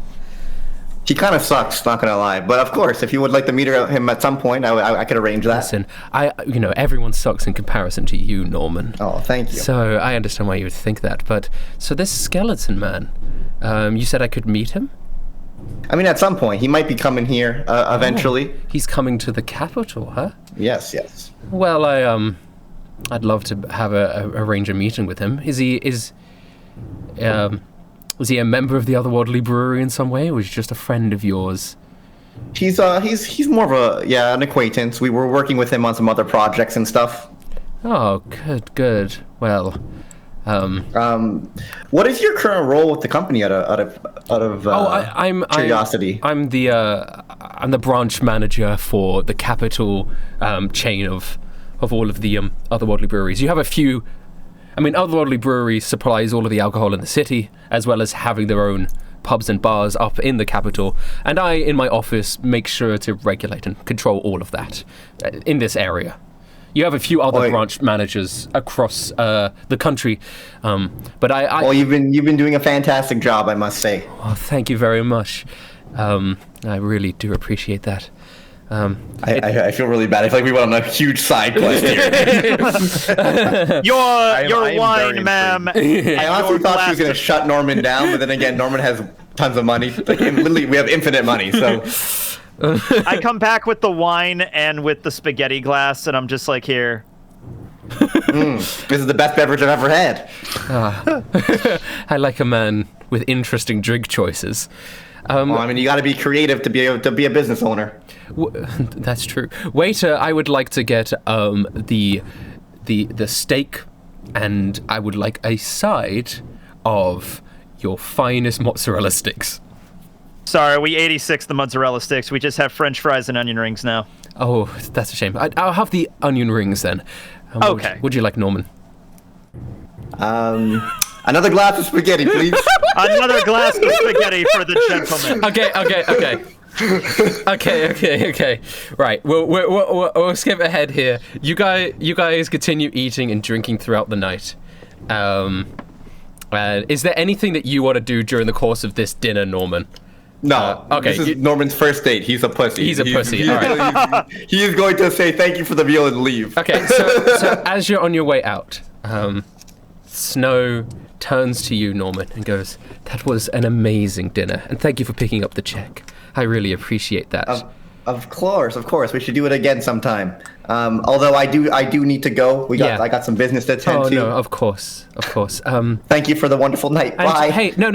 He kind of sucks, not gonna lie. But of course, if you would like to meet him at some point, I could arrange that. Listen, everyone sucks in comparison to you, Norman. Oh, thank you. So I understand why you would think that. But so this skeleton man, you said I could meet him? I mean, at some point, he might be coming here eventually. He's coming to the capital, huh? Yes. Well, I'd love to have arrange a meeting with him. Is he a member of the Otherworldly Brewery in some way, or is he just a friend of yours? He's more of an acquaintance. We were working with him on some other projects and stuff. Oh, good. Well, what is your current role with the company out of I'm curiosity? I'm the branch manager for the capital chain of all of the Otherworldly breweries. You have a few. I mean, Otherworldly Brewery supplies all of the alcohol in the city, as well as having their own pubs and bars up in the capital, and I, in my office, make sure to regulate and control all of that in this area. You have a few other branch managers across the country, but I. Well, you've been doing a fantastic job, I must say. Oh, thank you very much. I really do appreciate that. I feel really bad. I feel like we went on a huge side quest here. Your wine, ma'am. I honestly thought she was going to shut Norman down, but then again, Norman has tons of money. Like, literally, we have infinite money, so... I come back with the wine and with the spaghetti glass, and I'm just like, here. This is the best beverage I've ever had. I like a man with interesting drink choices. Well, I mean, you got to be creative to be a business owner. That's true. Waiter, I would like to get the steak, and I would like a side of your finest mozzarella sticks. Sorry, we 86 the mozzarella sticks. We just have French fries and onion rings now. Oh, that's a shame. I'll have the onion rings then. Okay. Would you like, Norman? Another glass of spaghetti, please. Another glass of spaghetti for the gentleman. Okay. Right, we'll skip ahead here. You guys continue eating and drinking throughout the night. Is there anything that you want to do during the course of this dinner, Norman? No. Okay. This is Norman's first date. He's a pussy. He's a pussy. All right. He is going to say thank you for the meal and leave. Okay. So as you're on your way out, Snow turns to you, Norman, and goes, "That was an amazing dinner, and thank you for picking up the check. I really appreciate that." Of course. We should do it again sometime. Although I do need to go. I got some business to attend to. Oh no, of course. Thank you for the wonderful night. Bye. Hey, no.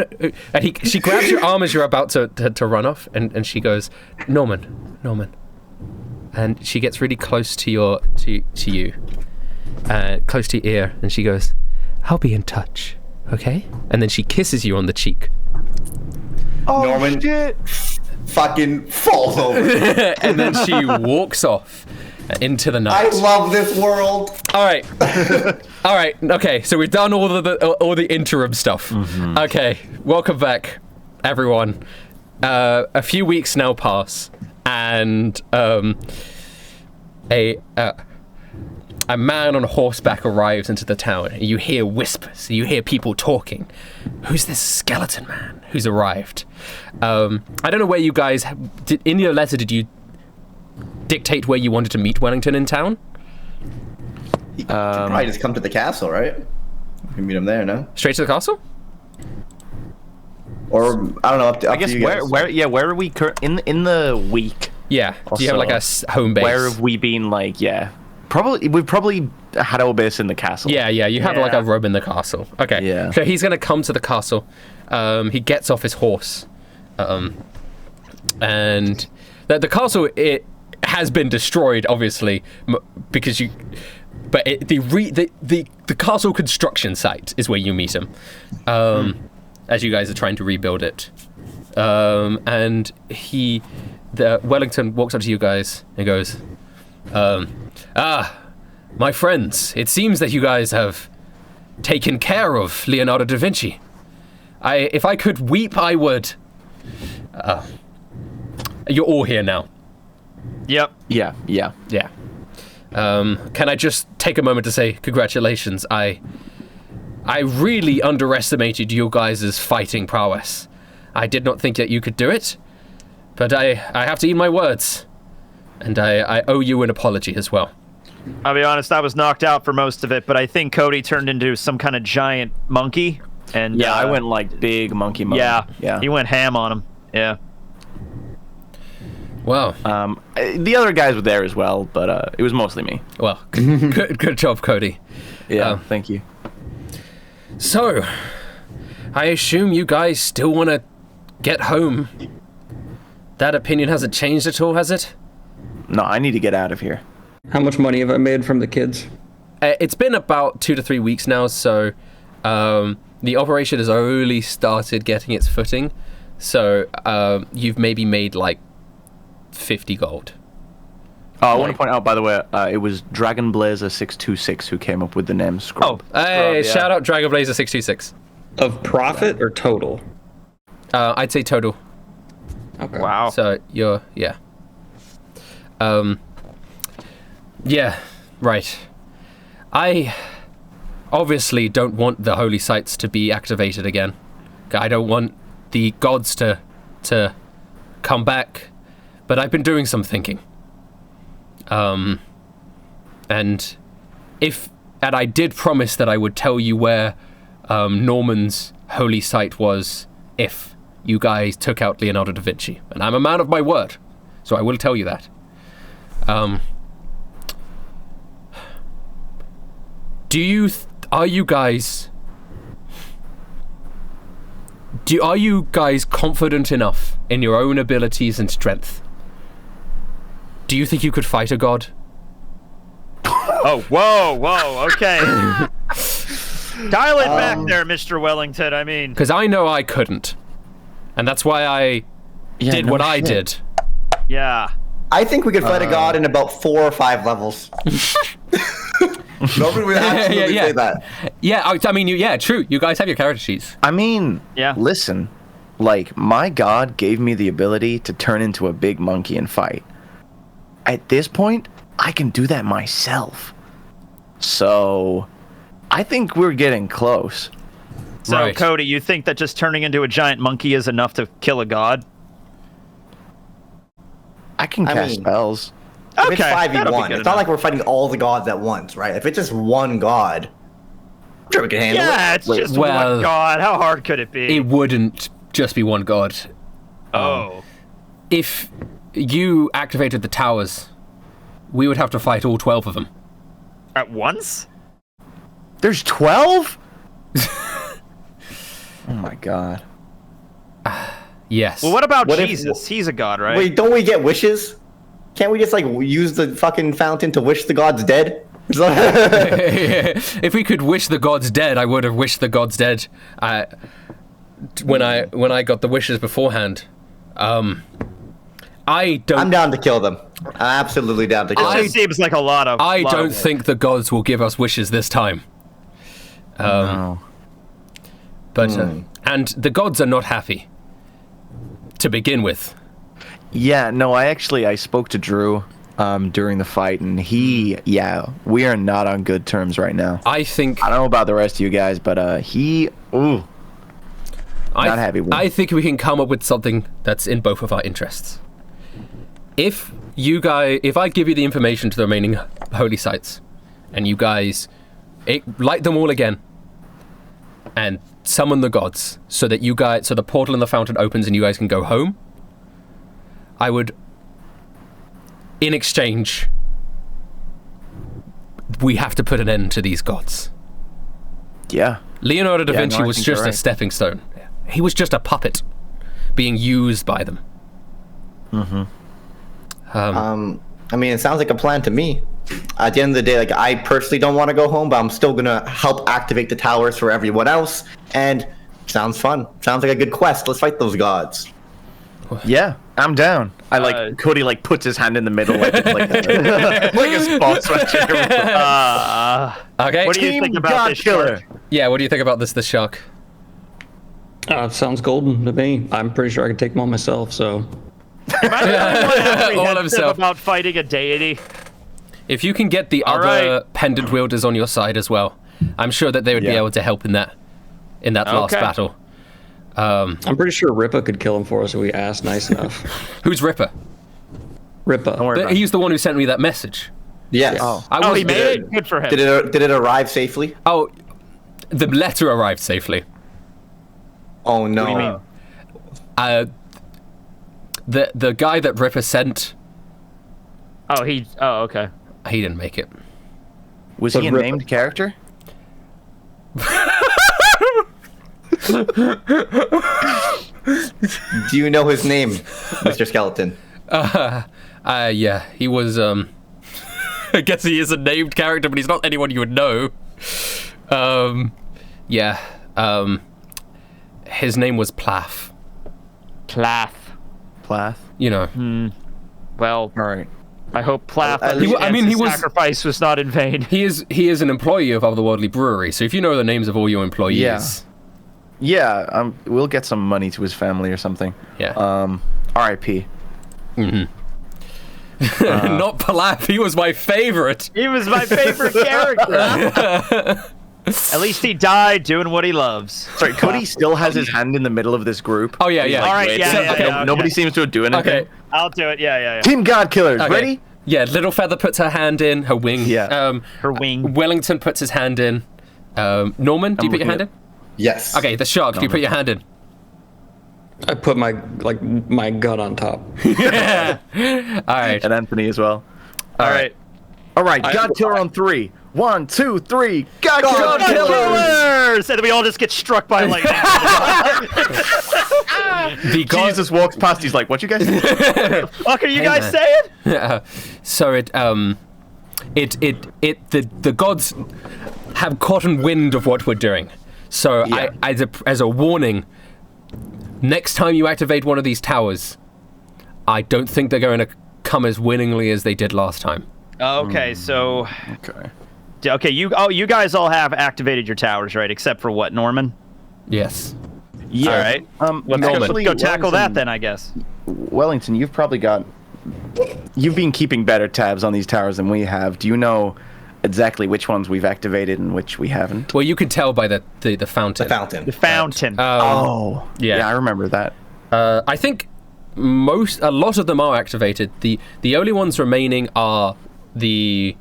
And she grabs your arm as you're about to run off, and she goes, Norman. And she gets really close to you, close to your ear, and she goes, "I'll be in touch, okay?" And then she kisses you on the cheek. Oh, Norman shit. Fucking falls over. And then she walks off into the night. I love this world. All right. Okay, so we've done all the interim stuff. Mm-hmm. Okay, welcome back, everyone. A few weeks now pass, and a man on horseback arrives into the town. And you hear whispers. You hear people talking. Who's this skeleton man who's arrived? I don't know where you guys did. In your letter, did you dictate where you wanted to meet Wellington in town? You probably just come to the castle, right? You can meet him there, no? Straight to the castle? Or I don't know. Up I guess to you guys. where are we in the week? Yeah. Do you have like a home base? Where have we been? Like, yeah. We've probably had our base in the castle. Yeah, you have like a robe in the castle. Okay. Yeah. So he's gonna come to the castle. He gets off his horse, and the castle, it has been destroyed, obviously, because you. But the castle construction site is where you meet him, as you guys are trying to rebuild it, and Wellington walks up to you guys and goes, my friends, it seems that you guys have taken care of Leonardo da Vinci. If I could weep, I would. You're all here now. Yep. Yeah. Can I just take a moment to say congratulations? I really underestimated you guys' fighting prowess. I did not think that you could do it, but I have to eat my words. And I owe you an apology as well. I'll be honest, I was knocked out for most of it, but I think Cody turned into some kind of giant monkey. And I went like big monkey mode. Yeah. He went ham on him. Yeah. Well. The other guys were there as well, but it was mostly me. Well, good job, Cody. Yeah, thank you. So, I assume you guys still want to get home. That opinion hasn't changed at all, has it? No, I need to get out of here. How much money have I made from the kids? It's been about 2 to 3 weeks now, so the operation has only started getting its footing. So you've maybe made like 50 gold. Oh, I want to point out, by the way, it was Dragon Blazer 626 who came up with the name Scrub. Oh, hey, shout out Dragon Blazer 626. Of profit or total? I'd say total. Okay. Wow. So you're, yeah. Yeah, right. I obviously don't want the holy sites to be activated again. I don't want the gods to come back, but I've been doing some thinking. And I did promise that I would tell you where Norman's holy site was if you guys took out Leonardo da Vinci. And I'm a man of my word, so I will tell you that. Are you guys confident enough in your own abilities and strength? Do you think you could fight a god? Oh, whoa, okay. Dial it back there, Mr. Wellington, I mean. Because I know I couldn't. And that's why I did what I did. Yeah. I think we could fight a god in about 4 or 5 levels. Nobody would absolutely say that. Yeah, I mean, yeah, true. You guys have your character sheets. I mean, yeah. Listen, like, my god gave me the ability to turn into a big monkey and fight. At this point, I can do that myself. So, I think we're getting close. So, Right. Cody, you think that just turning into a giant monkey is enough to kill a god? I can cast spells. If Okay, it's 5v1, that'll be it's good not enough. like we're fighting all the gods at once, right? If it's just one god, I'm sure we can handle Yeah, it. it's just well, one god. How hard could it be? It wouldn't just be one god. Oh. If you activated the towers, we would have to fight all 12 of them. At once? There's 12? Oh my god. Yes. Well, what about What if- Jesus? He's a god, right? Wait, don't we get wishes? Can't we just, like, use the fucking fountain to wish the gods dead? If we could wish the gods dead, I would have wished the gods dead. When I got the wishes beforehand. I don't. I'm down to kill them. I'm absolutely down to kill It them. just seems like a lot of. I lot don't of think the gods will give us wishes this time. No. But and the gods are not happy to begin with. Yeah, no, I spoke to Drew during the fight, and we are not on good terms right now. I think I don't know about the rest of you guys, but not happy with I think we can come up with something that's in both of our interests. If I give you the information to the remaining holy sites, and you guys light them all again, and summon the gods, so that so the portal and the fountain opens and you guys can go home, I would, in exchange, we have to put an end to these gods. Yeah. Leonardo da Vinci I was think just you're a right. stepping stone. He was just a puppet being used by them. I mean, it sounds like a plan to me. At the end of the day, like, I personally don't want to go home, but I'm still gonna help activate the towers for everyone else. And sounds fun. Sounds like a good quest. Let's fight those gods. Yeah, I'm down. Cody puts his hand in the middle like a spot switcher. Okay. What do you think about this shark? Yeah, what do you think about this shark? Sounds golden to me. I'm pretty sure I can take them all myself, so. All himself. About fighting a deity. If you can get the All other right. pendant wielders on your side as well, I'm sure that they would be able to help in that last Okay. battle. I'm pretty sure Rippa could kill him for us if we asked nice enough. Who's Ripper? Rippa. Don't worry about it. He's the one who sent me that message. Yes. Oh, he made it? Good for him. Did it arrive safely? Oh, the letter arrived safely. Oh no. What do you mean? The guy that Ripper sent, Oh, okay. he didn't make it. Was But he a Rippa- named character? Do you know his name, Mr. Skeleton? Yeah, he was, I guess he is a named character, but he's not anyone you would know. Yeah, his name was Plath. Plath. Plath. You know. Well, All right. I hope Plath sacrifice was not in vain. He is an employee of Otherworldly Brewery, so if you know the names of all your employees... Yeah, we'll get some money to his family or something. Yeah. R.I.P. Not Palaf. He was my favorite. He was my favorite character. At least he died doing what he loves. Sorry, Cody still has his hand in the middle of this group. Oh, yeah, yeah. All right, yeah. Nobody seems to do anything. Okay. I'll do it. Yeah. Team God Killers, Okay. ready? Yeah, Little Feather puts her hand in, her wing. Yeah. Her wing. Wellington puts his hand in. Norman, do you put your hand in? Yes. Okay, the shark, do you put your hand in? I put my gun on top. Yeah. All right. And Anthony as well. All right. All right, God Killer on 3. 1, 2, 3. God Killers! And then we all just get struck by lightning. Jesus walks past. He's like, "What you guys doing? What the fuck are you guys saying? So the gods have gotten wind of what we're doing. So Yeah. as a warning, next time you activate one of these towers, I don't think they're going to come as winningly as they did last time. Okay, so Okay. you guys all have activated your towers, right? Except for what, Norman? Yes. Yeah. All right. Let's Let's go tackle that then, I guess. Wellington, you've been keeping better tabs on these towers than we have. Do you know exactly which ones we've activated and which we haven't? Well, you could tell by the fountain. The fountain. The fountain. Yeah. I remember that. I think a lot of them are activated. The only ones remaining are the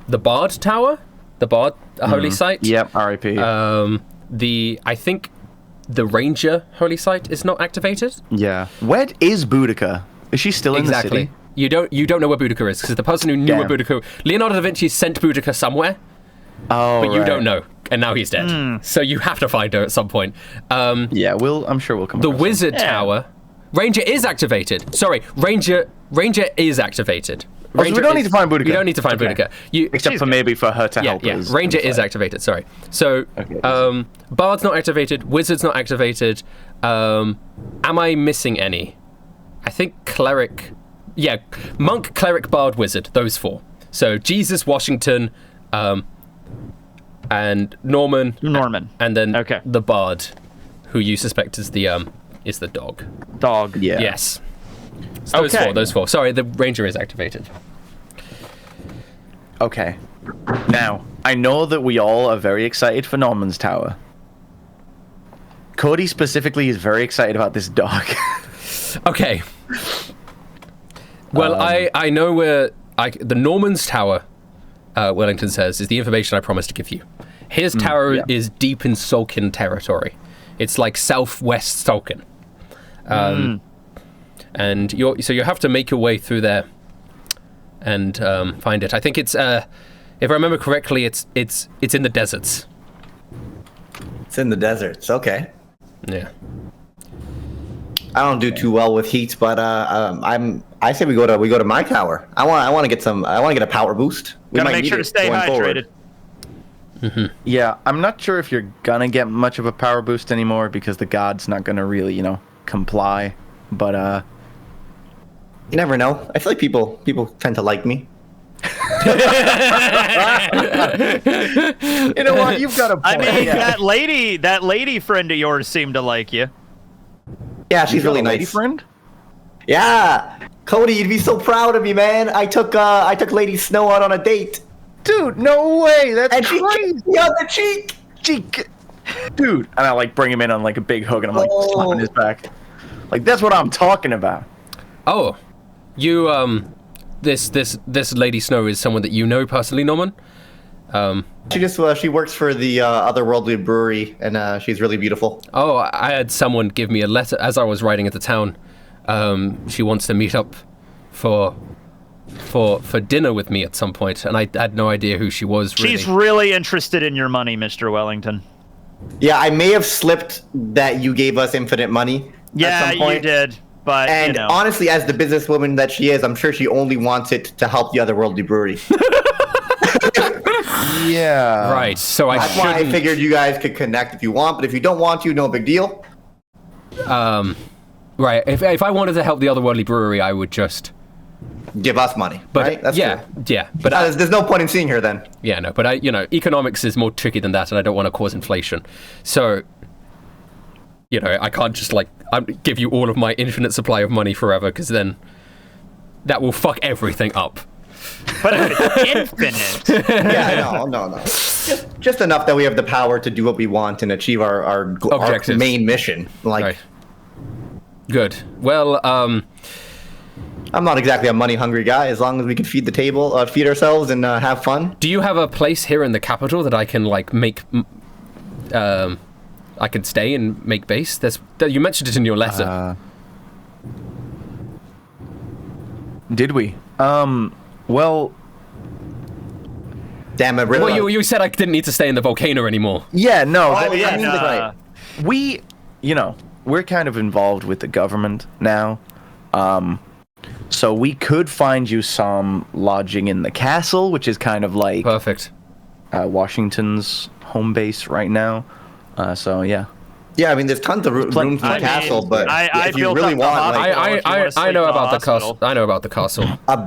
Bard Tower, the Bard Holy Site. Yep, R.I.P. I think the Ranger Holy Site is not activated. Yeah. Where is Boudica? Is she still in the city? You don't know where Boudica is because the person who knew where Boudica, Leonardo da Vinci sent Boudica somewhere, but you don't know, and now he's dead. So you have to find her at some point. Yeah, I'm sure we'll come. The across Wizard Tower, Ranger is activated. Sorry, Ranger is activated. so we don't need to find Boudica. You don't need to find Boudica. Except for maybe for her to help us. Ranger is activated. Sorry. So, Bard's not activated. Wizard's not activated. Am I missing any? I think Cleric. Yeah, Monk, Cleric, Bard, Wizard. Those 4. So Jesus, Washington, and Norman. And then the Bard, who you suspect is the dog. Dog. Yeah. Yes. So those 4. Sorry, the Ranger is activated. Okay. Now, I know that we all are very excited for Norman's Tower. Cody specifically is very excited about this dog. Okay. Well, I know where the Norman's Tower, Wellington says, is the information I promised to give you. His tower is deep in Sulkin territory. It's like southwest Sulkin. And you have to make your way through there and find it. I think it's, if I remember correctly, it's in the deserts. It's in the deserts. Okay. Yeah. I don't do too well with heat, but I say we go to my tower. I want to get a power boost. We Gotta might make need sure to it stay going hydrated. forward. Yeah, I'm not sure if you're gonna get much of a power boost anymore because the god's not gonna really, comply. But You never know. I feel like people tend to like me. you know what? You've got a point. I mean, that lady friend of yours seemed to like you. Yeah, she's really lady nice. friend? Yeah, Cody, you'd be so proud of me, man. I took Lady Snow out on a date. Dude, no way. That's And she crazy. kissed me on the cheek. Dude, and I bring him in on a big hug and I'm slapping his back. That's what I'm talking about. Oh, you this Lady Snow is someone that you know personally, Norman? She works for the Otherworldly Brewery, and she's really beautiful. Oh, I had someone give me a letter as I was riding into town. She wants to meet up for dinner with me at some point, and I had no idea who she was. Really. She's really interested in your money, Mr. Wellington. Yeah, I may have slipped that you gave us infinite money. Yeah, at some point. you did. But And honestly, as the businesswoman that she is, I'm sure she only wants it to help the Otherworldly Brewery. Yeah. Right. So That's why I figured you guys could connect if you want, but if you don't want to, no big deal. Right. If I wanted to help the Otherworldly Brewery, I would just give us money. But right? That's yeah, true. yeah. But there's no point in seeing her then. Yeah, no. But economics is more tricky than that, and I don't want to cause inflation. So you know, I can't just like give you all of my infinite supply of money forever, because then that will fuck everything up. But if it's infinite. Yeah, no. Just enough that we have the power to do what we want and achieve our main mission. Like, right. Good. Well, I'm not exactly a money-hungry guy. As long as we can feed the table, feed ourselves, and have fun. do you have a place here in the capital that I can like make? I could stay and make base. You mentioned it in your letter. Did we? Well, Damn it, really? Well, you said I didn't need to stay in the volcano anymore. yeah, no. yeah, We, we're kind of involved with the government now. So we could find you some lodging in the castle, which is kind of like Perfect. Washington's home base right now. So yeah. Yeah, I mean, there's tons of rooms in the castle, but if you really want, like, I know about the castle. I know about the castle.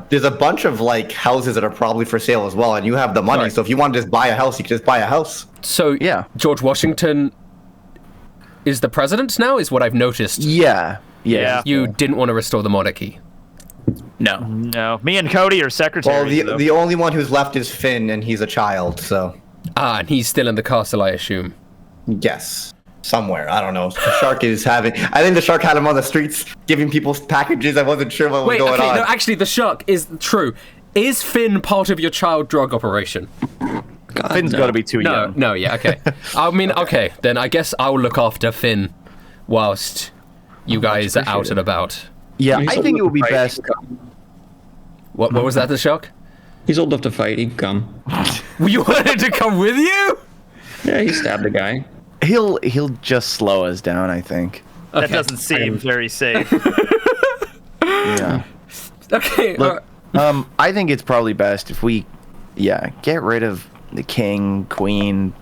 there's a bunch of like houses that are probably for sale as well, and you have the money. Right. So if you want to just buy a house, you can just buy a house. So Yeah. George Washington is the president now, is what I've noticed. Yeah. You didn't want to restore the monarchy. No, me and Cody are Well, secretaries. the only one who's left is Finn, and he's a child. So And he's still in the castle, I assume. yes, somewhere, I don't know. The shark is having. I think the shark had him on the streets giving people packages. I wasn't sure what was going on. No, actually, the shark is true. Is Finn part of your child drug operation? God, Finn's got to be too young. No, yeah, okay. I mean, okay, then I guess I'll look after Finn whilst you guys are out and about. Yeah, He's I old think it enough would be to fight. best. What was that, the shark? He's old enough to fight. He can come. You wanted to come with you? Yeah, he stabbed a guy. He'll just slow us down, I think. that doesn't seem very safe. Yeah. Okay. Look, I think it's probably best if we, get rid of the king, queen,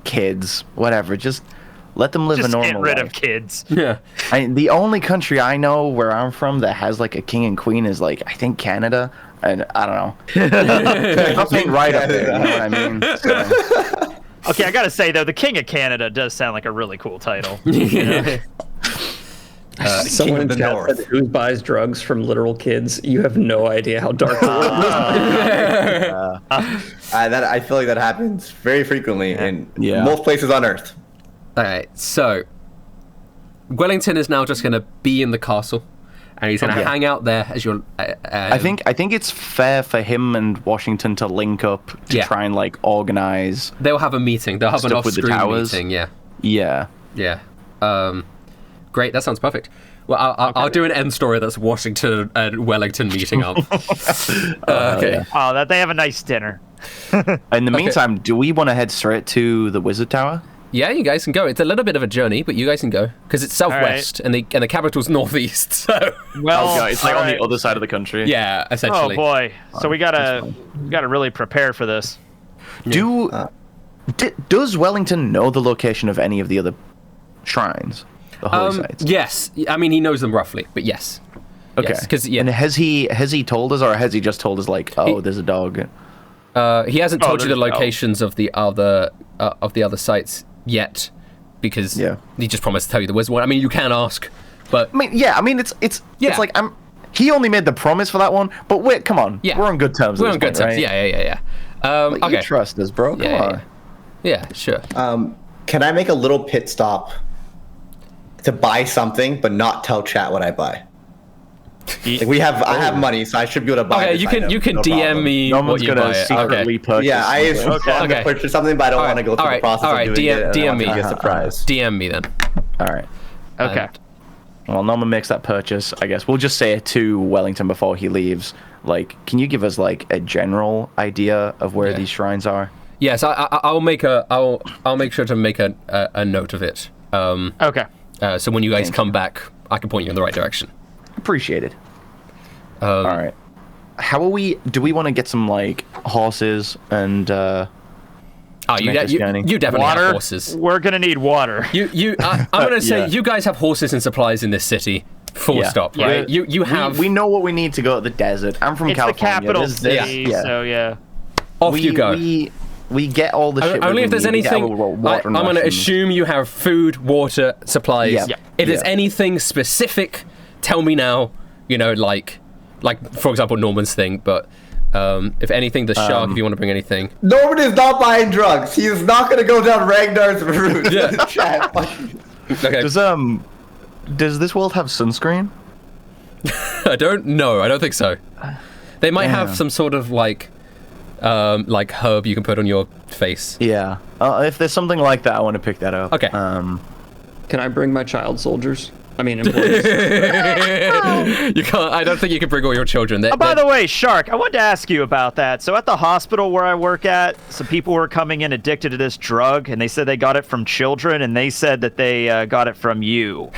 kids, whatever. Just let them live Just a normal get rid life. of kids. yeah. The only country I know where I'm from that has like a king and queen is like I think Canada, and I don't know. Nothing right up there. You know what I mean? So, Okay, I gotta say though, the King of Canada does sound like a really cool title. Someone in of the chat North. said, who buys drugs from literal kids? You have no idea how dark the world is. That I feel like that happens very frequently in Yeah. most places on Earth. All right, so Wellington is now just going to be in the castle, and he's going to hang out there as your. I think it's fair for him and Washington to link up to try and like organize. they'll have a meeting. They'll have an Stuff with the off-screen towers. meeting. Yeah, Yeah. yeah. Great, that sounds perfect. Well, I'll do an end story that's Washington and Wellington meeting up. Okay. Oh, that they have a nice dinner. In the meantime, do we want to head straight to the Wizard Tower? Yeah, you guys can go. It's a little bit of a journey, but you guys can go because it's southwest and the capital's northeast. So Well, it's like all on the right. other side of the country. yeah, Oh essentially. boy, so we gotta really prepare for this. Does Wellington know the location of any of the other shrines, the holy sites? Yes, I mean he knows them roughly, but yes. Okay. Because And has he told us, or has he just told us like, there's a dog? he hasn't told you the there's no. locations of the other sites yet, because he just promised to tell you there was one. I mean, you can ask, but I mean, it's like he only made the promise for that one, but wait, come on, Yeah. we're on good terms. we're at on this good point, terms. right? Yeah. Like, Okay. you trust us, bro. Come Yeah, on. Yeah, sure. Can I make a little pit stop to buy something, but not tell chat what I buy? Like I have money, so I should be able to buy. Okay, this you can item, no DM problem. me No what one's you gonna buy. secretly purchase. Yeah, I something. want to Okay. purchase something, but I don't want to go through Alright, the process alright, of doing it. DM I want me. it to be a surprise. DM me then. All right. Okay. Well, Norman makes that purchase. I guess we'll just say it to Wellington before he leaves. Like, can you give us like a general idea of where these shrines are? Yes, I'll make I'll make sure to make a note of it. Okay. So when you guys come back, I can point you in the right direction. Appreciated. All right. How are we? Do we want to get some like horses and? You make this journey. definitely Water. have horses. We're gonna need water. I'm gonna say Yeah. you guys have horses and supplies in this city. Full stop. Yeah. Right? You have. We know what we need to go to the desert. I'm from It's the California. capital There's this- city, so yeah. Off you go. We get all the shit. Only if there's anything. I'm going to assume you have food, water, supplies. Yeah. If there's anything specific, tell me now. You know, like for example, Norman's thing. But if anything, the shark. If you want to bring anything. Norman is not buying drugs. He is not going to go down Ragnar's route. Yeah. Okay. Does this world have sunscreen? I don't know. I don't think so. They might have some sort of like herb you can put on your face. Yeah. If there's something like that, I want to pick that up. Okay. Can I bring my child soldiers? I mean, employees. You can't. I don't think you can bring all your children. By the way, Shark, I wanted to ask you about that. So at the hospital where I work at, some people were coming in addicted to this drug, and they said they got it from children, and they said that they got it from you.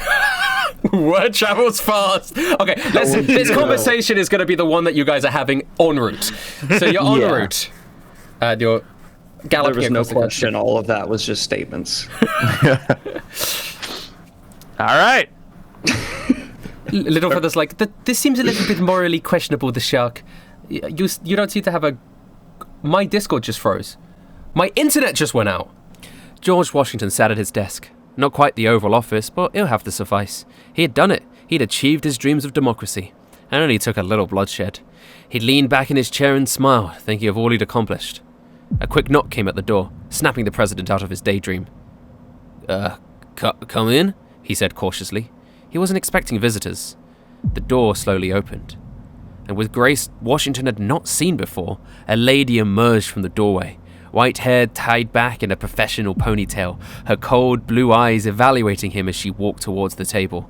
Word travels fast. Okay, this conversation is going to be the one that you guys are having en route. So you're en route. You're galloping. There was no question. All of that was just statements. All right. Littlefather's like, this seems a little bit morally questionable, the shark. You don't seem to have My Discord just froze. My internet just went out. George Washington sat at his desk. Not quite the Oval Office, but it'll have to suffice. He had done it. He'd achieved his dreams of democracy. And only took a little bloodshed. He leaned back in his chair and smiled, thinking of all he'd accomplished. A quick knock came at the door, snapping the president out of his daydream. Come in? He said cautiously. He wasn't expecting visitors. The door slowly opened. And with grace Washington had not seen before, a lady emerged from the doorway, white hair tied back in a professional ponytail, her cold blue eyes evaluating him as she walked towards the table.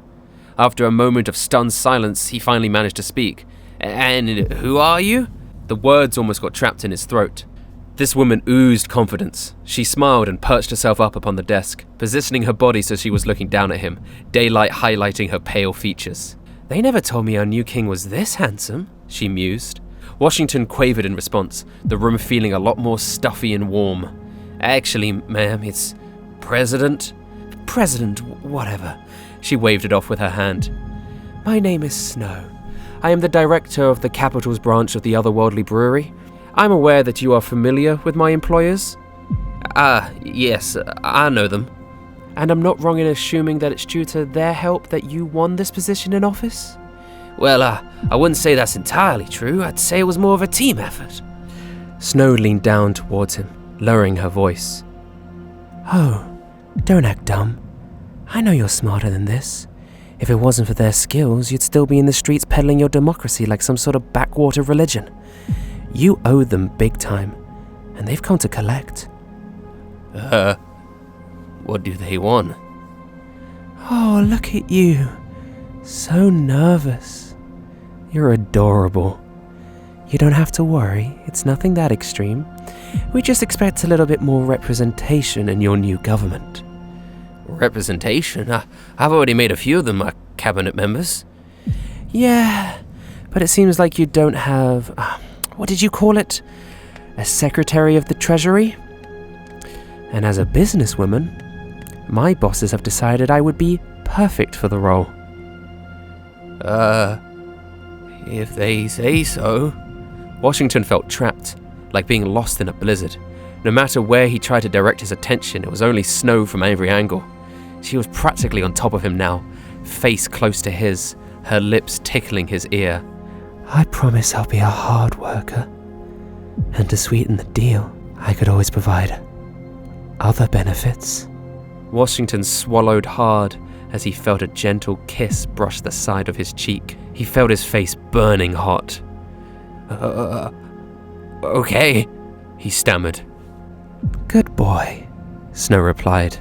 After a moment of stunned silence, he finally managed to speak. And who are you? The words almost got trapped in his throat. This woman oozed confidence. She smiled and perched herself up upon the desk, positioning her body so she was looking down at him, daylight highlighting her pale features. They never told me our new king was this handsome, she mused. Washington quavered in response, the room feeling a lot more stuffy and warm. Actually, ma'am, it's President, whatever. She waved it off with her hand. My name is Snow. I am the director of the Capitals branch of the Otherworldly Brewery. I'm aware that you are familiar with my employers. Yes, I know them. And I'm not wrong in assuming that it's due to their help that you won this position in office? Well, I wouldn't say that's entirely true. I'd say it was more of a team effort. Snow leaned down towards him, lowering her voice. Oh, don't act dumb. I know you're smarter than this. If it wasn't for their skills, you'd still be in the streets peddling your democracy like some sort of backwater religion. You owe them big time, and they've come to collect. What do they want? Oh, look at you. So nervous. You're adorable. You don't have to worry, it's nothing that extreme. We just expect a little bit more representation in your new government. Representation? I've already made a few of them my cabinet members. Yeah, but it seems like you don't have... what did you call it? A Secretary of the Treasury? And as a businesswoman, my bosses have decided I would be perfect for the role. If they say so. Washington felt trapped, like being lost in a blizzard. No matter where he tried to direct his attention, it was only snow from every angle. She was practically on top of him now, face close to his, her lips tickling his ear. I promise I'll be a hard worker. And to sweeten the deal, I could always provide other benefits. Washington swallowed hard as he felt a gentle kiss brush the side of his cheek. He felt his face burning hot. Okay, he stammered. Good boy, Snow replied.